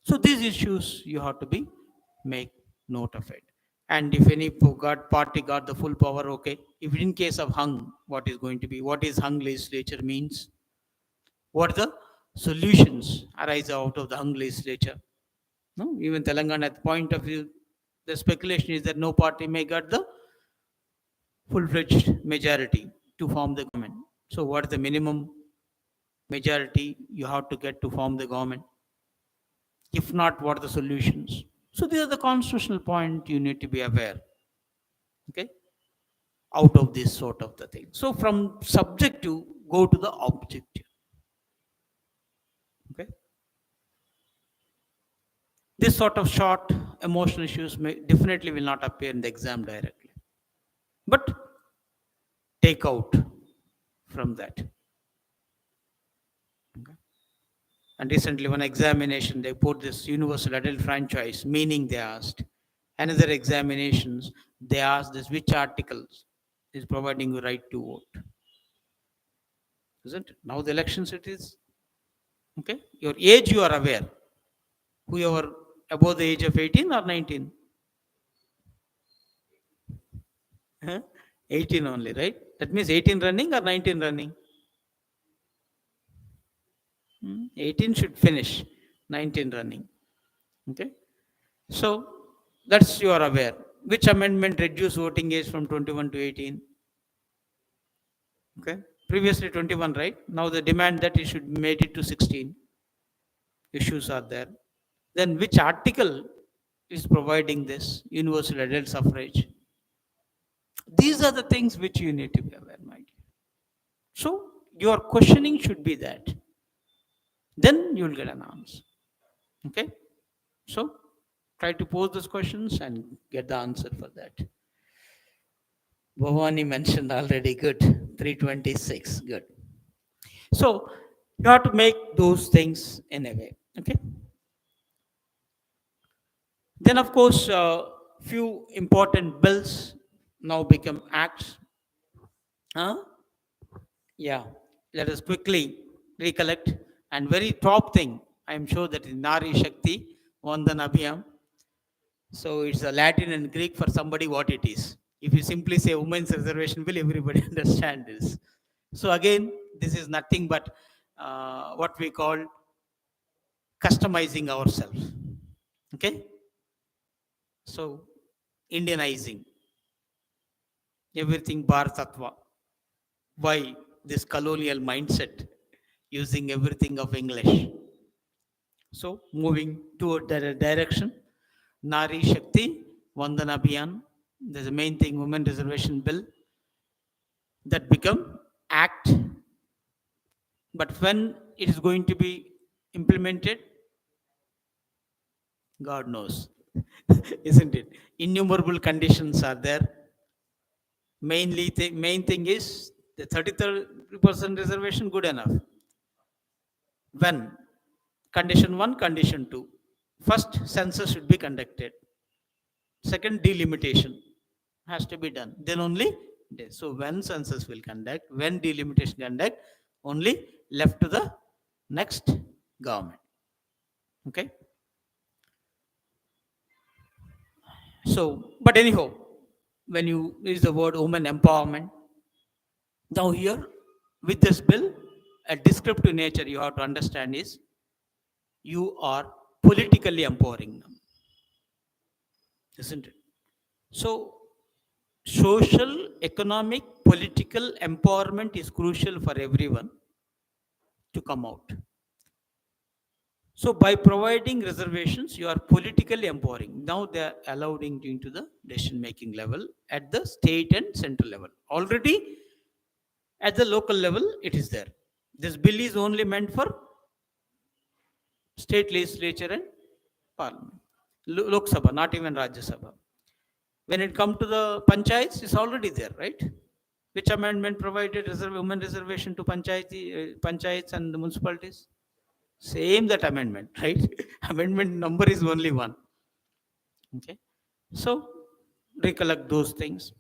So these issues you have to be make note of it. And if any party got the full power, okay. If in case of hung, what is going to be? What is hung legislature means? What the solutions arise out of the hung legislature? No, even Telangana at the point of view, the speculation is that no party may get the full-fledged majority to form the government. So what is the minimum majority you have to get to form the government? If not, what are the solutions? So these are the constitutional point you need to be aware. Okay, out of this sort of the thing. So from subjective, go to the objective. Okay, this sort of short emotional issues may definitely will not appear in the exam directly, but take out from that. Okay. And recently, one examination they put this universal adult franchise, meaning they asked. Another examinations they asked this which articles is providing you right to vote, isn't it? Now the elections it is okay. Your age you are aware. Whoever above the age of 18 or 19, huh? 18 only, right? That means 18 running or 19 running. 18 should finish, 19 running. Okay. So that's you are aware. Which amendment reduced voting age from 21 to 18? Okay. Previously 21, right? Now the demand that it should be made it to 16. Issues are there. Then which article is providing this universal adult suffrage? These are the things which you need to be aware, my dear. So your questioning should be that. Then you will get an answer. Okay. So try to pose those questions and get the answer for that. Bhavani mentioned already, good. 326, good. So you have to make those things in a way. Okay. Then, of course, few important bills now become acts. Huh? Yeah. Let us quickly recollect. And very top thing, I am sure that is Nari Shakti, Vandan Abhiyam. So it's a Latin and Greek for somebody what it is. If you simply say women's reservation bill, everybody understand this. So again, this is nothing but what we call customizing ourselves. Okay. So Indianizing everything Bharatatva. Why this colonial mindset using everything of English? So moving toward that direction, Nari Shakti, Vandana Abhiyan, there's a main thing, Women Reservation Bill, that become act, but when it is going to be implemented, God knows, isn't it? Innumerable conditions are there. Main thing is the 33% reservation good enough. When condition one, condition two, first census should be conducted. Second, delimitation has to be done. Then only so when census will conduct, when delimitation conduct, only left to the next government. Okay. So, but anyhow, when you use the word women empowerment, now here with this bill, a descriptive nature you have to understand is you are politically empowering them, isn't it? So, social, economic, political empowerment is crucial for everyone to come out. So, by providing reservations, you are politically empowering. Now they are allowed into the decision making level at the state and central level. Already at the local level, it is there. This bill is only meant for state legislature and parliament. Lok Sabha, not even Rajya Sabha. When it comes to the panchayats, it's already there, right? Which amendment provided women reservation to panchayats and the municipalities? Same that amendment, right? Amendment number is only one. Okay. So recollect those things.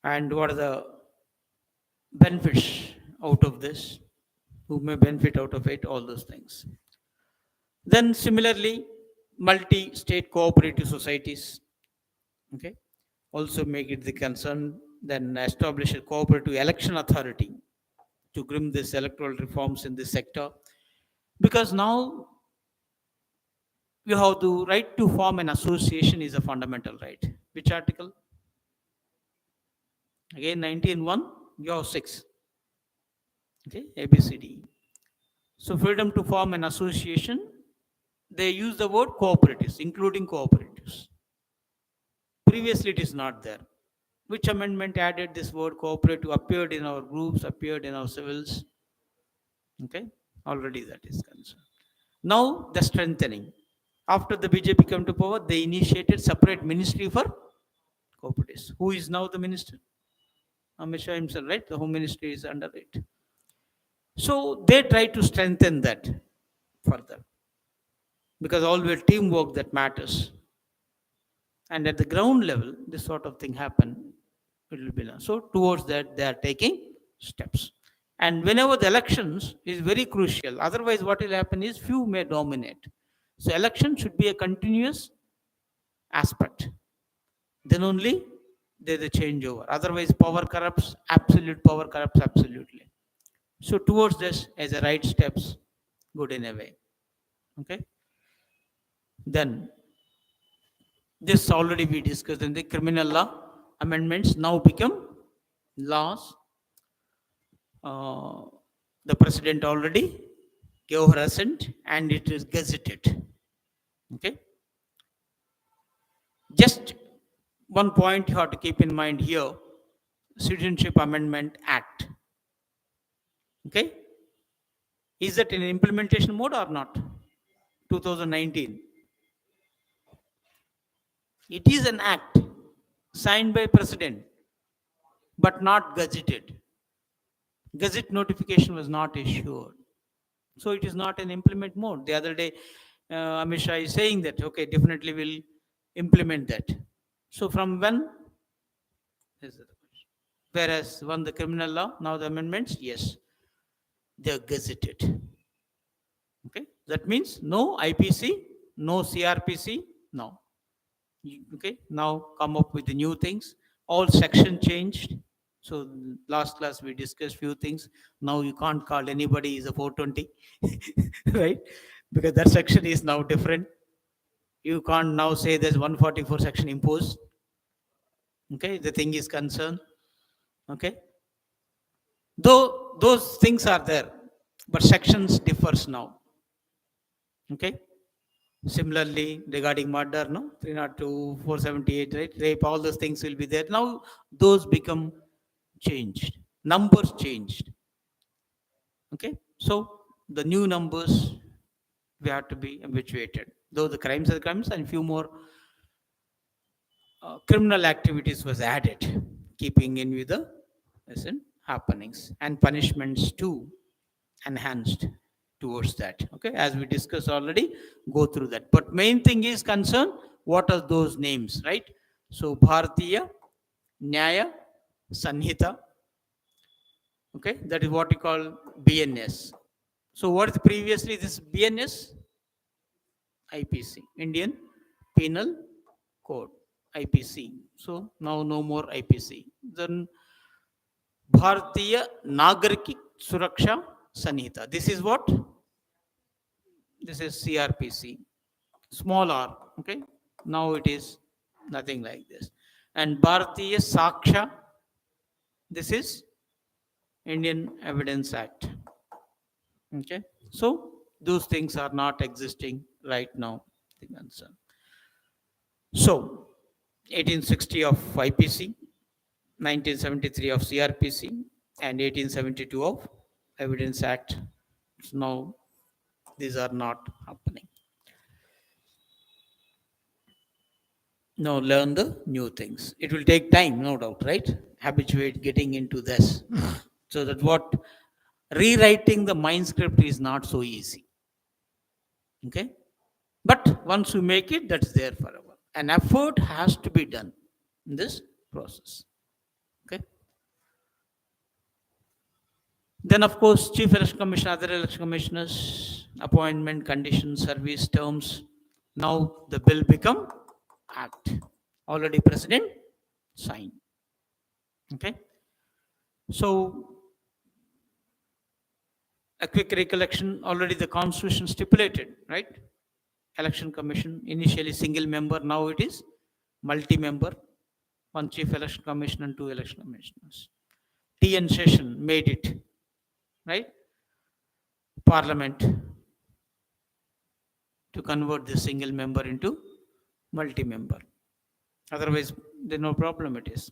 And what are the benefits out of this? Who may benefit out of it? All those things. Then similarly, multi-state cooperative societies, okay, also make it the concern. Then establish a cooperative election authority to grim this electoral reforms in this sector, because now you have the right to form an association is a fundamental right. Which article? Again, 19.1, you have 6. Okay, ABCD. So freedom to form an association, they use the word cooperatives, including cooperatives. Previously, it is not there. Which amendment added this word cooperative? Appeared in our groups, appeared in our civils. Okay, already that is concerned. Now the strengthening. After the BJP came to power, they initiated separate ministry for cooperatives. Who is now the minister? Amit Shah himself, right? The Home Ministry is under it. So they try to strengthen that further, because always teamwork that matters. And at the ground level, this sort of thing happen. It will be done. So towards that, they are taking steps. And whenever the elections is very crucial. Otherwise, what will happen is few may dominate. So election should be a continuous aspect. Then only there's a changeover. Otherwise, power corrupts. Absolute power corrupts absolutely. So towards this, as a right steps, good in a way. Okay. Then this already we discussed in the criminal law amendments now become laws. Uh, the president already gave her assent and it is gazetted. Okay. Just one point you have to keep in mind here: Citizenship Amendment Act. Okay. Is that in implementation mode or not? 2019. It is an act signed by president, but not gazetted. Gazette notification was not issued. So it is not an implement mode. The other day, Amit Shah is saying that, okay, definitely will implement that. So from when? This is the question. Whereas when the criminal law, now the amendments, yes, they are gazetted. Okay, that means no IPC, no CRPC, no. Okay, now come up with the new things. All section changed. So last class we discussed few things. Now you can't call anybody is a 420, right? Because that section is now different. You can't now say there's 144 section imposed. Okay, the thing is concerned. Okay, though those things are there, but sections differs now. Okay. Similarly, regarding murder, no, 302, 478, right? Rape, all those things will be there. Now, those become changed. Numbers changed. Okay. So, the new numbers we have to be habituated. Though the crimes are crimes and few more criminal activities was added, keeping in with the listen, happenings and punishments too enhanced towards that. Okay, as we discussed already, go through that. But main thing is concern what are those names, right? So Bharatiya Nyaya Sanhita. Okay, that is what we call BNS. So what is previously this BNS? IPC, Indian Penal Code, IPC. So now no more IPC. Then Bharatiya Nagariki Suraksha Sanhita. This is what? This is CRPC. Small r. Okay. Now it is nothing like this. And Bharatiya Saksha. This is Indian Evidence Act. Okay. So those things are not existing right now. So 1860 of IPC, 1973 of CRPC, and 1872 of Evidence Act. So now these are not happening. Now learn the new things. It will take time, no doubt, right? Habituate getting into this. So that what rewriting the mind script is not so easy. Okay? But once you make it, that's there forever. An effort has to be done in this process. Okay? Then, of course, Chief Election Commissioner, other election commissioners, appointment, conditions, service terms. Now the bill become act. Already President signed. Okay. So a quick recollection. Already the Constitution stipulated, right? Election Commission initially single member. Now it is multi-member. One Chief Election Commissioner and two election commissioners. TN session made it, right? Parliament to convert the single member into multi-member. Otherwise, there's no problem it is.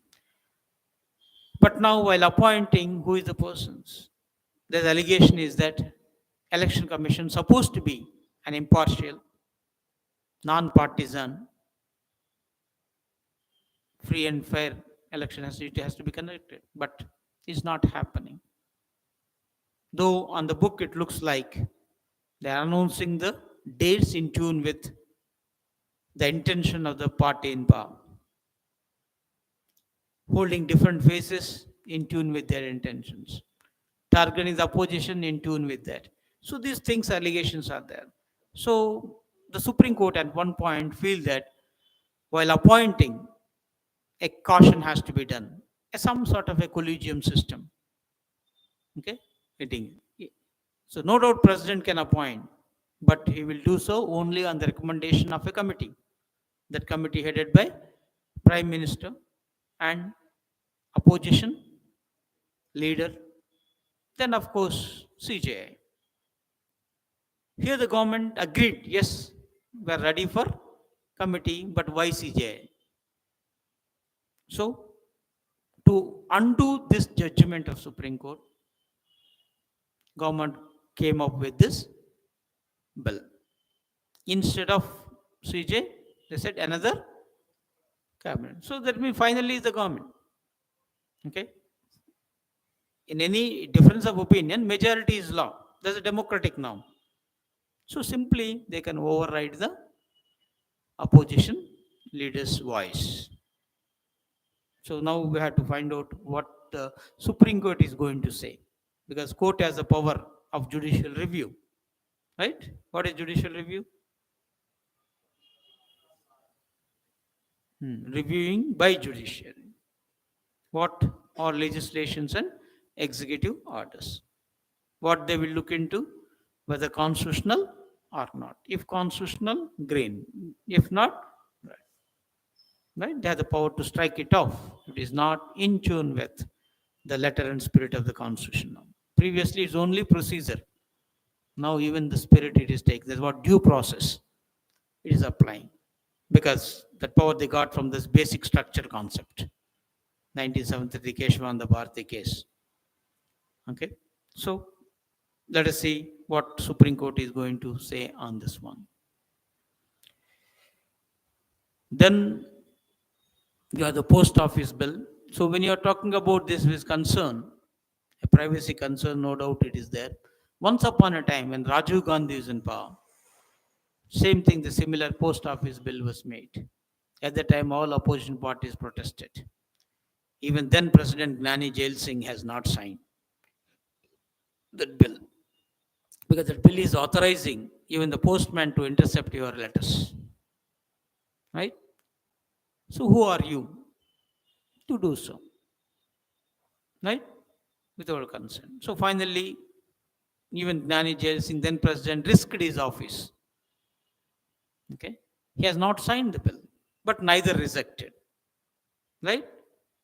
But now while appointing, who is the persons? The allegation is that election commission supposed to be an impartial, non-partisan, free and fair election it has to be conducted. But it's not happening. Though on the book it looks like they are announcing the dates in tune with the intention of the party in power, holding different faces in tune with their intentions, targeting the opposition in tune with that. So these things, allegations are there. So the Supreme Court at one point feel that while appointing, a caution has to be done, some sort of a collegium system. Okay, meeting. So no doubt president can appoint, but he will do so only on the recommendation of a committee. That committee headed by Prime Minister and opposition leader, then of course CJI. Here the government agreed, yes, we are ready for committee, but why CJI? So to undo this judgment of Supreme Court, government came up with this bill. Instead of CJ, they said another cabinet. So that means finally the government. Okay. In any difference of opinion, majority is law. There's a democratic now. So simply they can override the opposition leader's voice. So now we have to find out what Supreme Court is going to say, because court has the power of judicial review, right? What is judicial review? Reviewing by judiciary. What are legislations and executive orders? What they will look into, whether constitutional or not. If constitutional, green. If not, red. Right? They have the power to strike it off. It is not in tune with the letter and spirit of the Constitution now. Previously, it's only procedure. Now, even the spirit it is taken. That's what due process it is applying. Because that power they got from this basic structure concept. 1973 Keshwananda Bharati case. Okay. So, let us see what Supreme Court is going to say on this one. Then you have the post office bill. So when you are talking about this with concern, a privacy concern, no doubt it is there. Once upon a time, when Rajiv Gandhi was in power, same thing, the similar post office bill was made. At the time, all opposition parties protested. Even then, President Gnani Jail Singh has not signed that bill, because that bill is authorizing even the postman to intercept your letters. Right? So who are you to do so? Right? Without consent. So finally, even Gnani Jail Singh, then president, risked his office. Okay? He has not signed the bill, but neither rejected. Right?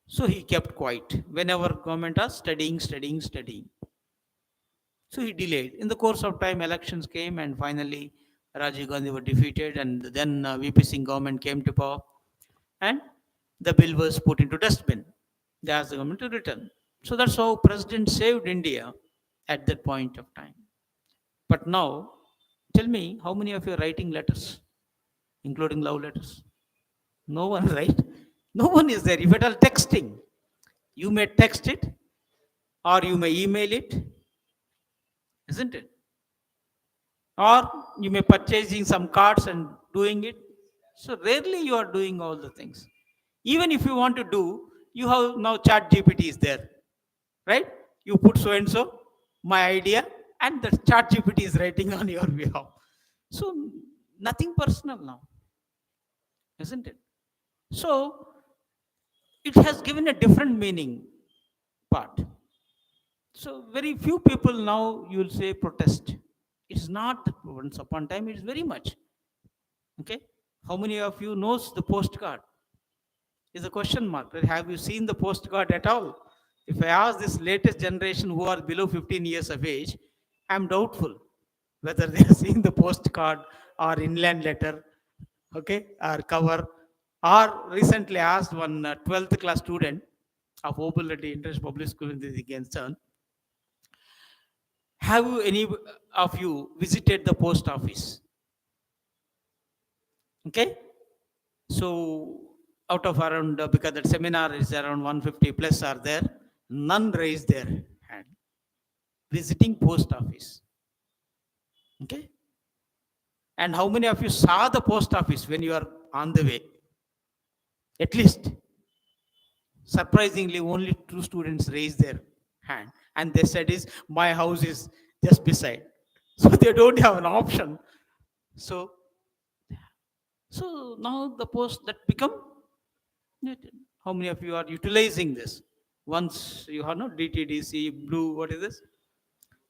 So he kept quiet. Whenever government asked, studying. So he delayed. In the course of time, elections came, and finally Rajiv Gandhi was defeated, and then VP Singh government came to power, and the bill was put into dustbin. They asked the government to return. So that's how President saved India at that point of time. But now, tell me, how many of you are writing letters, including love letters? No one, right? No one is there. If at all texting, you may text it or you may email it, isn't it? Or you may purchasing some cards and doing it. So rarely you are doing all the things. Even if you want to do, you have now chat GPT is there, right? You put so and so, my idea, and the chat GPT is writing on your behalf. So nothing personal now, isn't it? So it has given a different meaning part. So very few people now you will say protest. It's not that once upon time, it is very much. Okay? How many of you knows the postcard? Is a question mark. Have you seen the postcard at all? If I ask this latest generation who are below 15 years of age, I'm doubtful whether they are seeing the postcard or inland letter, okay, or cover. Or recently asked one 12th class student of Obaladi International Public School in the concern, have you any of you visited the post office? Okay, so out of around, because that seminar is around 150 plus are there, none raised their hand. Visiting post office. Okay, and how many of you saw the post office when you are on the way? At least, surprisingly, only 2 students raised their hand, and they said is my house is just beside, so they don't have an option. So, so now the post that become, how many of you are utilizing this? Once you have no DTDC, blue, what is this?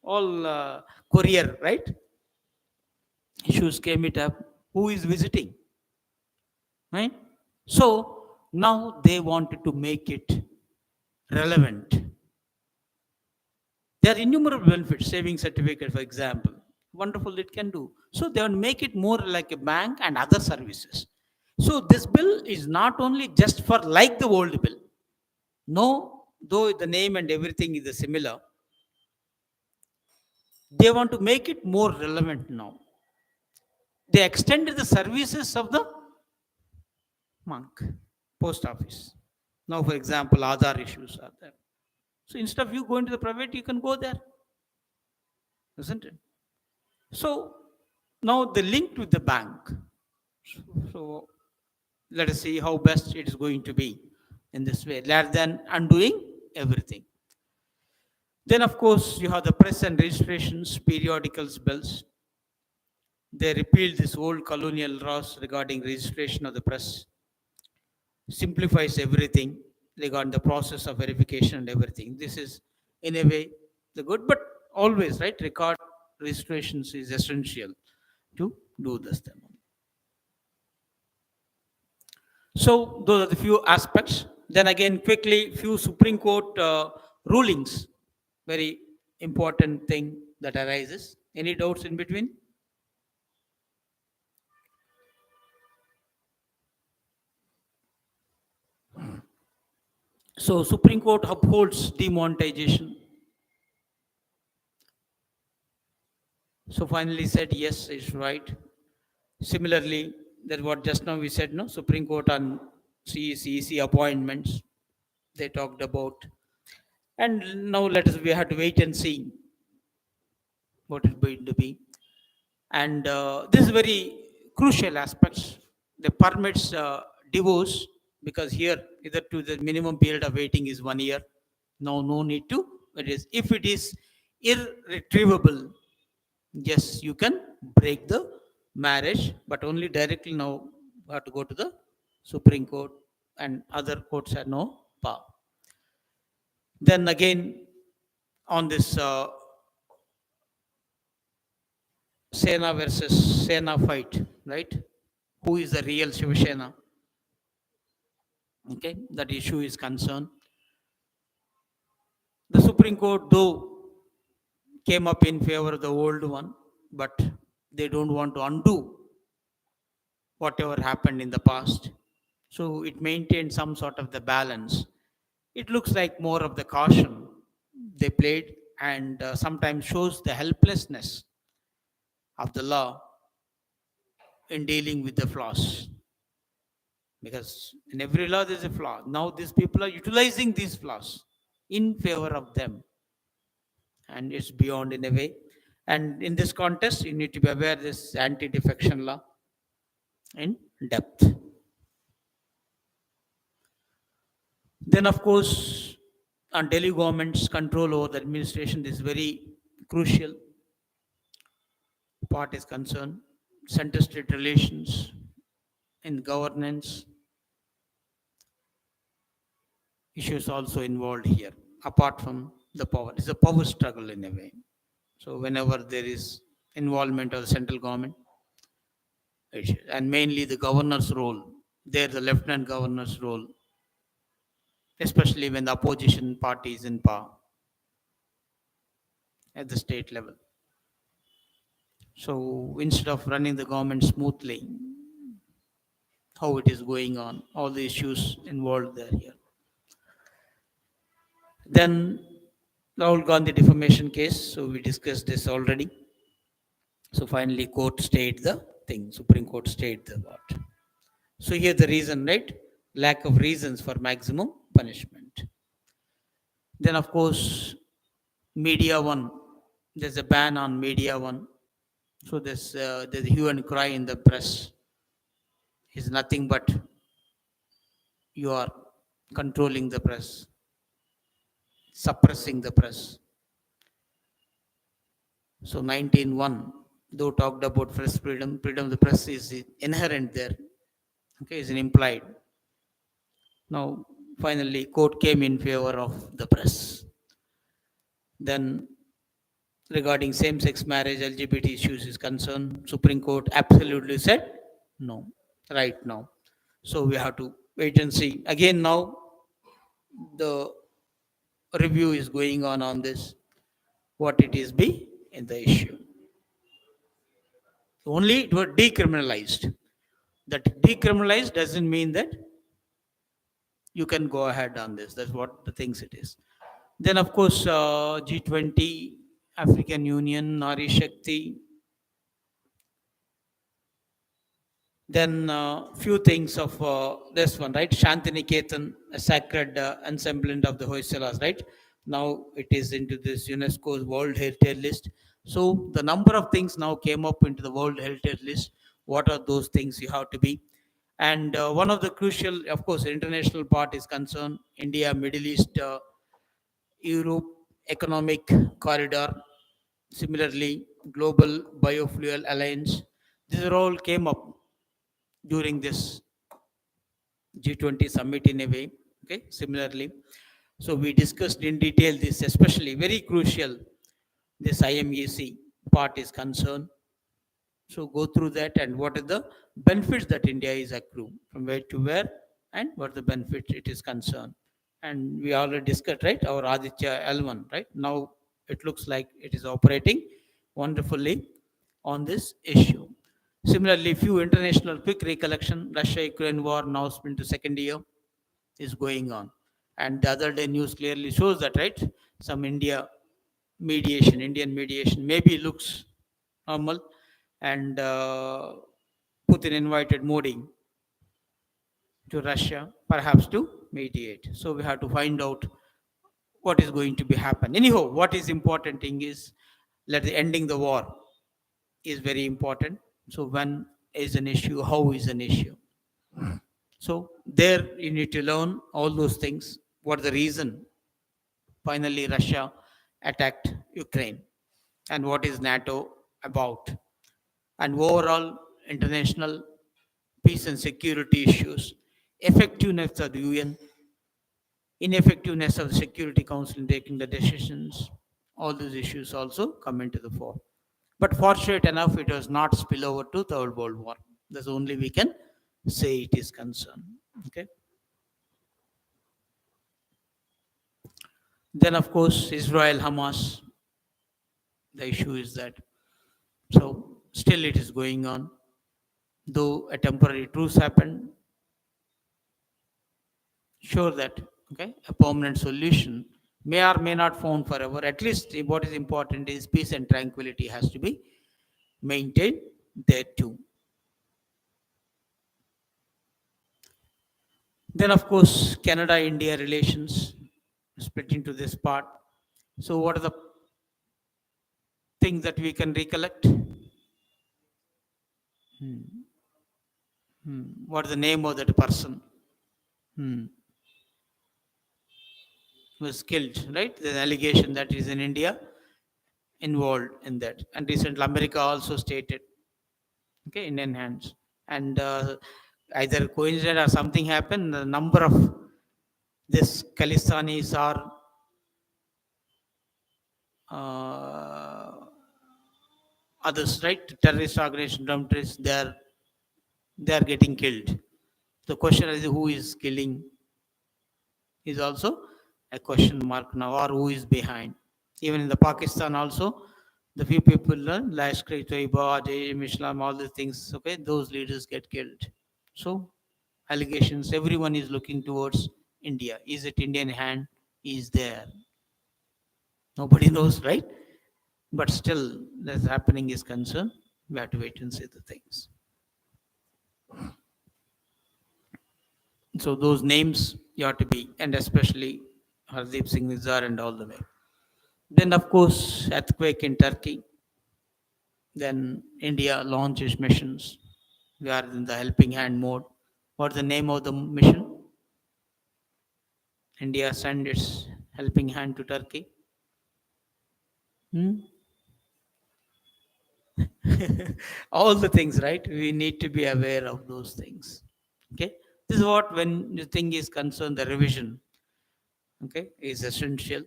All courier, right? Issues came it up. Who is visiting? Right? So now they wanted to make it relevant. There are innumerable benefits, saving certificate, for example. Wonderful it can do. So they want to make it more like a bank and other services. So this bill is not only just for like the old bill. No, though the name and everything is similar, they want to make it more relevant now. They extended the services of the monk, post office. Now, for example, other issues are there. So instead of you going to the private, you can go there, isn't it? So now the link with the bank. So let us see how best it is going to be in this way, rather than undoing, everything. Then, of course, you have the press and registrations, periodicals, bills. They repealed this old colonial laws regarding registration of the press, simplifies everything regarding the process of verification and everything. This is, in a way, the good, but always, right? Record registrations is essential to do this thing. So those are the few aspects. Then again, quickly, few Supreme Court rulings. Very important thing that arises. Any doubts in between? So Supreme Court upholds demonetization. So finally said yes, it's right. Similarly, that what just now we said, no, Supreme Court on CEC appointments, they talked about. And now let us, we have to wait and see what it's going to be. And this is very crucial aspects. The permits divorce, because here either to the minimum period of waiting is 1 year. Now no need to. It is, if it is irretrievable, yes, you can break the marriage, but only directly. Now you have to go to the Supreme Court, and other courts have no power. Then again, on this Sena versus Sena fight, right? Who is the real Shiva Sena? Okay, that issue is concerned. The Supreme Court, though, came up in favor of the old one, but they don't want to undo whatever happened in the past. So it maintained some sort of the balance. It looks like more of the caution they played, and sometimes shows the helplessness of the law in dealing with the flaws. Because in every law there's a flaw. Now these people are utilizing these flaws in favor of them, and it's beyond in a way. And in this context, you need to be aware this anti-defection law in depth. Then, of course, on Delhi government's control over the administration is very crucial part is concerned. Center-state relations in governance issues also involved here. Apart from the power, it's a power struggle in a way. So whenever there is involvement of the central government, and mainly the governor's role, there the lieutenant governor's role, especially when the opposition party is in power at the state level. So instead of running the government smoothly, how it is going on, all the issues involved there here. Then Rahul Gandhi defamation case, so we discussed this already. So finally court stayed the thing, Supreme Court stayed the what. So here the reason, right? Lack of reasons for maximum punishment. Then of course, media one, there's a ban on media one. So there's hue and cry in the press is nothing but you are controlling the press, suppressing the press. So 19.1, though talked about press freedom, freedom of the press is inherent there. Okay, is implied. Now, finally, court came in favor of the press. Then, regarding same-sex marriage, LGBT issues is concerned, Supreme Court absolutely said no, right now. So we have to wait and see. Again, now the review is going on this, what it is be in the issue. Only it was decriminalized. That decriminalized doesn't mean that you can go ahead on this. That's what the things it is. Then, of course, G20, African Union, Nari Shakti. Then few things of this one, right? Shantiniketan, a sacred ensemble of the Hoysalas, right? Now it is into this UNESCO's World Heritage List. So the number of things now came up into the World Heritage List. What are those things you have to be? And one of the crucial, of course, international part is concerned, India, Middle East Europe Economic Corridor, similarly, Global Biofuel Alliance. These are all came up during this G20 summit in a way. Okay, similarly. So we discussed in detail this, especially very crucial, this IMEC part is concerned. So go through that and what are the benefits that India is accruing from where to where and what the benefit it is concerned. And we already discussed, right, our Aditya L1, right? Now it looks like it is operating wonderfully on this issue. Similarly, few international quick recollection, Russia-Ukraine war now into second year is going on. And the other day news clearly shows that, right, some Indian mediation maybe looks normal, and Putin invited Modi to Russia, perhaps to mediate. So we have to find out what is going to be happen. Anyhow, what is important thing is let the ending the war is very important. So when is an issue, how is an issue. So there you need to learn all those things. What the reason finally Russia attacked Ukraine and what is NATO about and overall international peace and security issues, effectiveness of the UN, ineffectiveness of the Security Council in taking the decisions, all these issues also come into the fore. But fortunate enough, it does not spill over to Third World War. That's only we can say it is concerned. Okay. Then, of course, Israel Hamas. The issue is that so still it is going on. Though a temporary truce happened, sure that okay a permanent solution may or may not found forever. At least what is important is peace and tranquility has to be maintained there too. Then of course Canada India relations split into this part. So what are the things that we can recollect? What is the name of that person hmm. who was killed? Right, the allegation that is in India involved in that, and recently America also stated okay Indian hands, and either coincident or something happened. The number of this Khalistanis are uh, others, right? Terrorist organization, terrorists, they are getting killed. The question is who is killing is also a question mark now, or who is behind. Even in the Pakistan also, the few people learn Lashkar Toiba, Jaish Islam, all these things. Okay, those leaders get killed. So allegations, everyone is looking towards India. Is it Indian hand? Is there? Nobody knows, right? But still, that's happening is concerned. We have to wait and see the things. So those names you have to be, and especially Hardeep Singh Nizar and all the way. Then, of course, earthquake in Turkey. Then India launches missions. We are in the helping hand mode. What's the name of the mission? India send its helping hand to Turkey. Hmm? All the things, right? We need to be aware of those things. Okay. This is what when the thing is concerned, the revision, okay, is essential.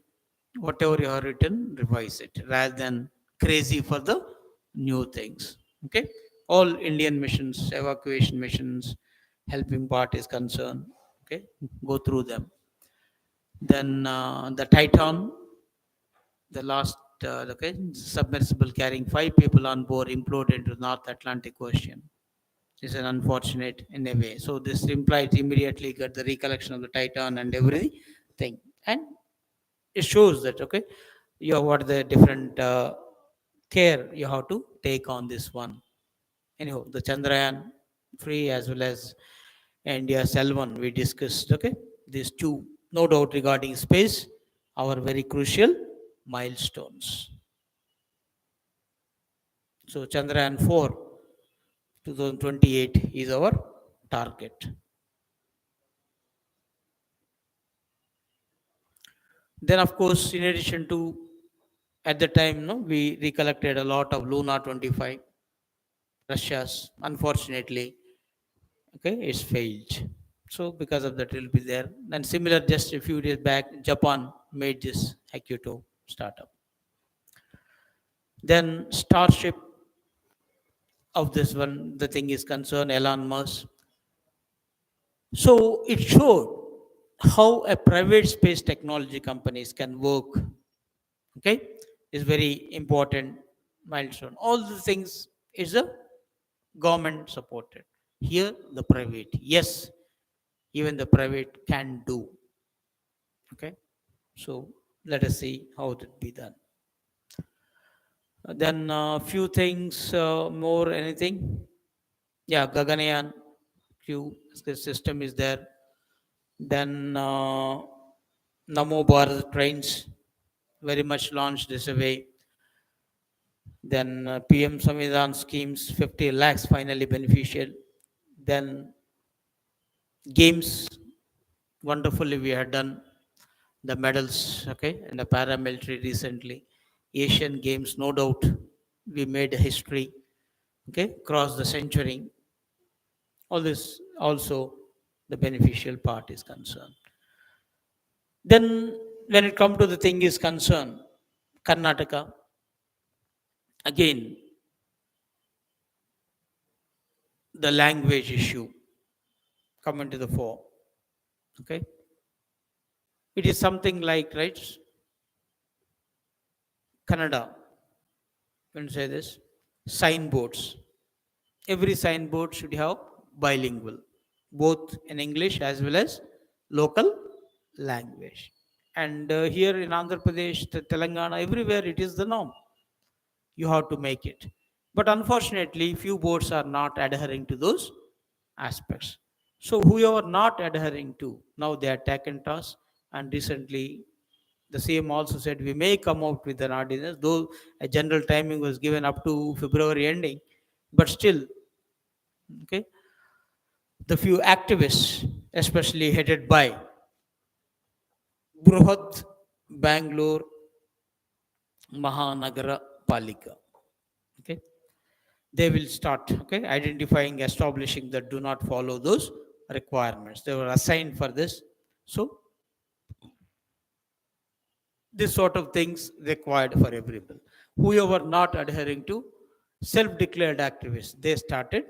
Whatever you have written, revise it rather than crazy for the new things. Okay. All Indian missions, evacuation missions, helping part is concerned. Okay. Go through them. Then the Titan, the last okay, submersible carrying 5 people on board imploded into the North Atlantic Ocean. Is an unfortunate in a way. So this implies immediately got the recollection of the Titan and everything, and it shows that okay, you have what the different care you have to take on this one. Anyhow, the Chandrayaan free as well as India's L1 we discussed. Okay, these two, no doubt regarding space, our very crucial milestones. So Chandrayaan 4, 2028 is our target. Then, of course, in addition to, at the time, no, we recollected a lot of Luna 25, Russia's. Unfortunately, okay, it's failed. So because of that, it will be there. And similar, just a few days back, Japan made this Hakuto startup. Then Starship of this one, the thing is concerned, Elon Musk. So it showed how a private space technology companies can work. Okay, is very important milestone. All the things is a government supported. Here the private, yes, even the private can do. Okay, so let us see how it will be done. Then few things more. Anything? Yeah, Gaganyaan Q system is there. Then Namo Bharat trains very much launched this way. Then PM Samvidhan schemes 50 lakhs finally beneficial. Then games wonderfully we had done the medals, okay, and the paramilitary recently. Asian Games, no doubt, we made history, okay, cross the century. All this also the beneficial part is concerned. Then when it comes to the thing is concerned, Karnataka, again, the language issue come into the fore. Okay. It is something like, right, Kannada, when you say this, signboards. Every signboard should have bilingual, both in English as well as local language. And here in Andhra Pradesh, Telangana, everywhere it is the norm. You have to make it. But unfortunately, few boards are not adhering to those aspects. So whoever not adhering to, now they are taken task. And recently, the CM also said we may come out with an ordinance, though a general timing was given up to February ending. But still, okay, the few activists, especially headed by Bruhat Bangalore Mahanagara Palika, okay, they will start, okay, identifying, establishing that do not follow those requirements. They were assigned for this. So this sort of things required for everyone. Whoever not adhering to self-declared activists, they started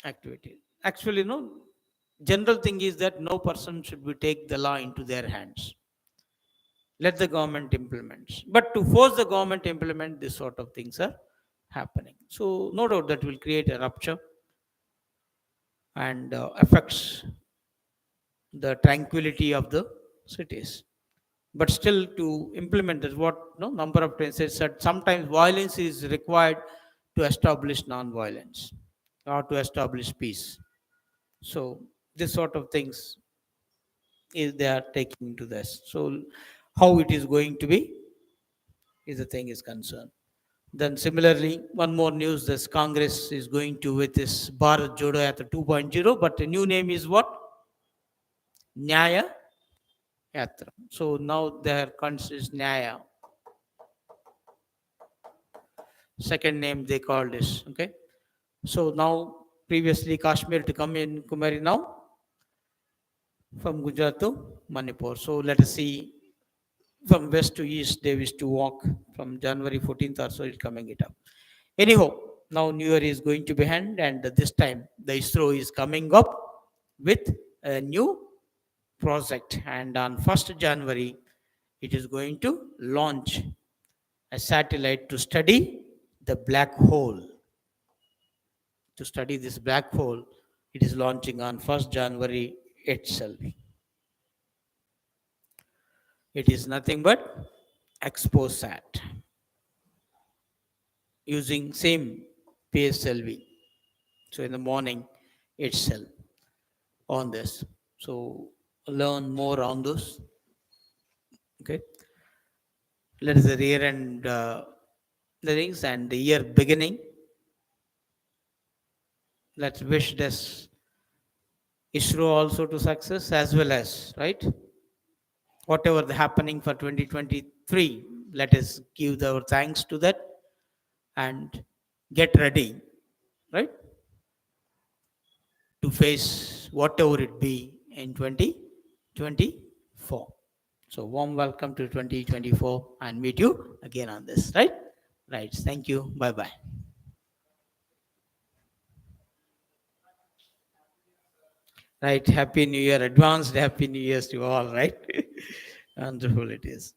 activity. Actually, no. General thing is that no person should be take the law into their hands. Let the government implement. But to force the government to implement, this sort of things are happening. So no doubt that will create a rupture and affects the tranquility of the cities. But still, to implement this, what no number of times I said, sometimes violence is required to establish non-violence or to establish peace. So this sort of things is they are taking to this. So how it is going to be is the thing is concerned. Then similarly, one more news: this Congress is going to with this Bharat Jodo Yatra 2.0, but the new name is what? Nyaya Yatra. So now their country is Nyaya. Second name they called this. Okay. So now previously Kashmir to come in Kumari, now from Gujarat to Manipur. So let us see, from west to east they wish to walk from January 14th or so it's coming it up. Anyhow, now New Year is going to be hand, and this time the ISRO is coming up with a new project, and on 1st January it is going to launch a satellite to study the black hole. To study this black hole, it is launching on 1st January itself. It is nothing but ExpoSat using same PSLV. So in the morning itself on this. So learn more on this. Okay. Let us the year and the things and the year beginning. Let's wish this ISRO also to success as well as, right, whatever the happening for 2023, let us give our thanks to that and get ready, right, to face whatever it be in 2024. So warm welcome to 2024 and meet you again on this, right? Right. Thank you. Bye bye. Right. Happy New Year. Advanced Happy New Year's to all, right? Wonderful it is.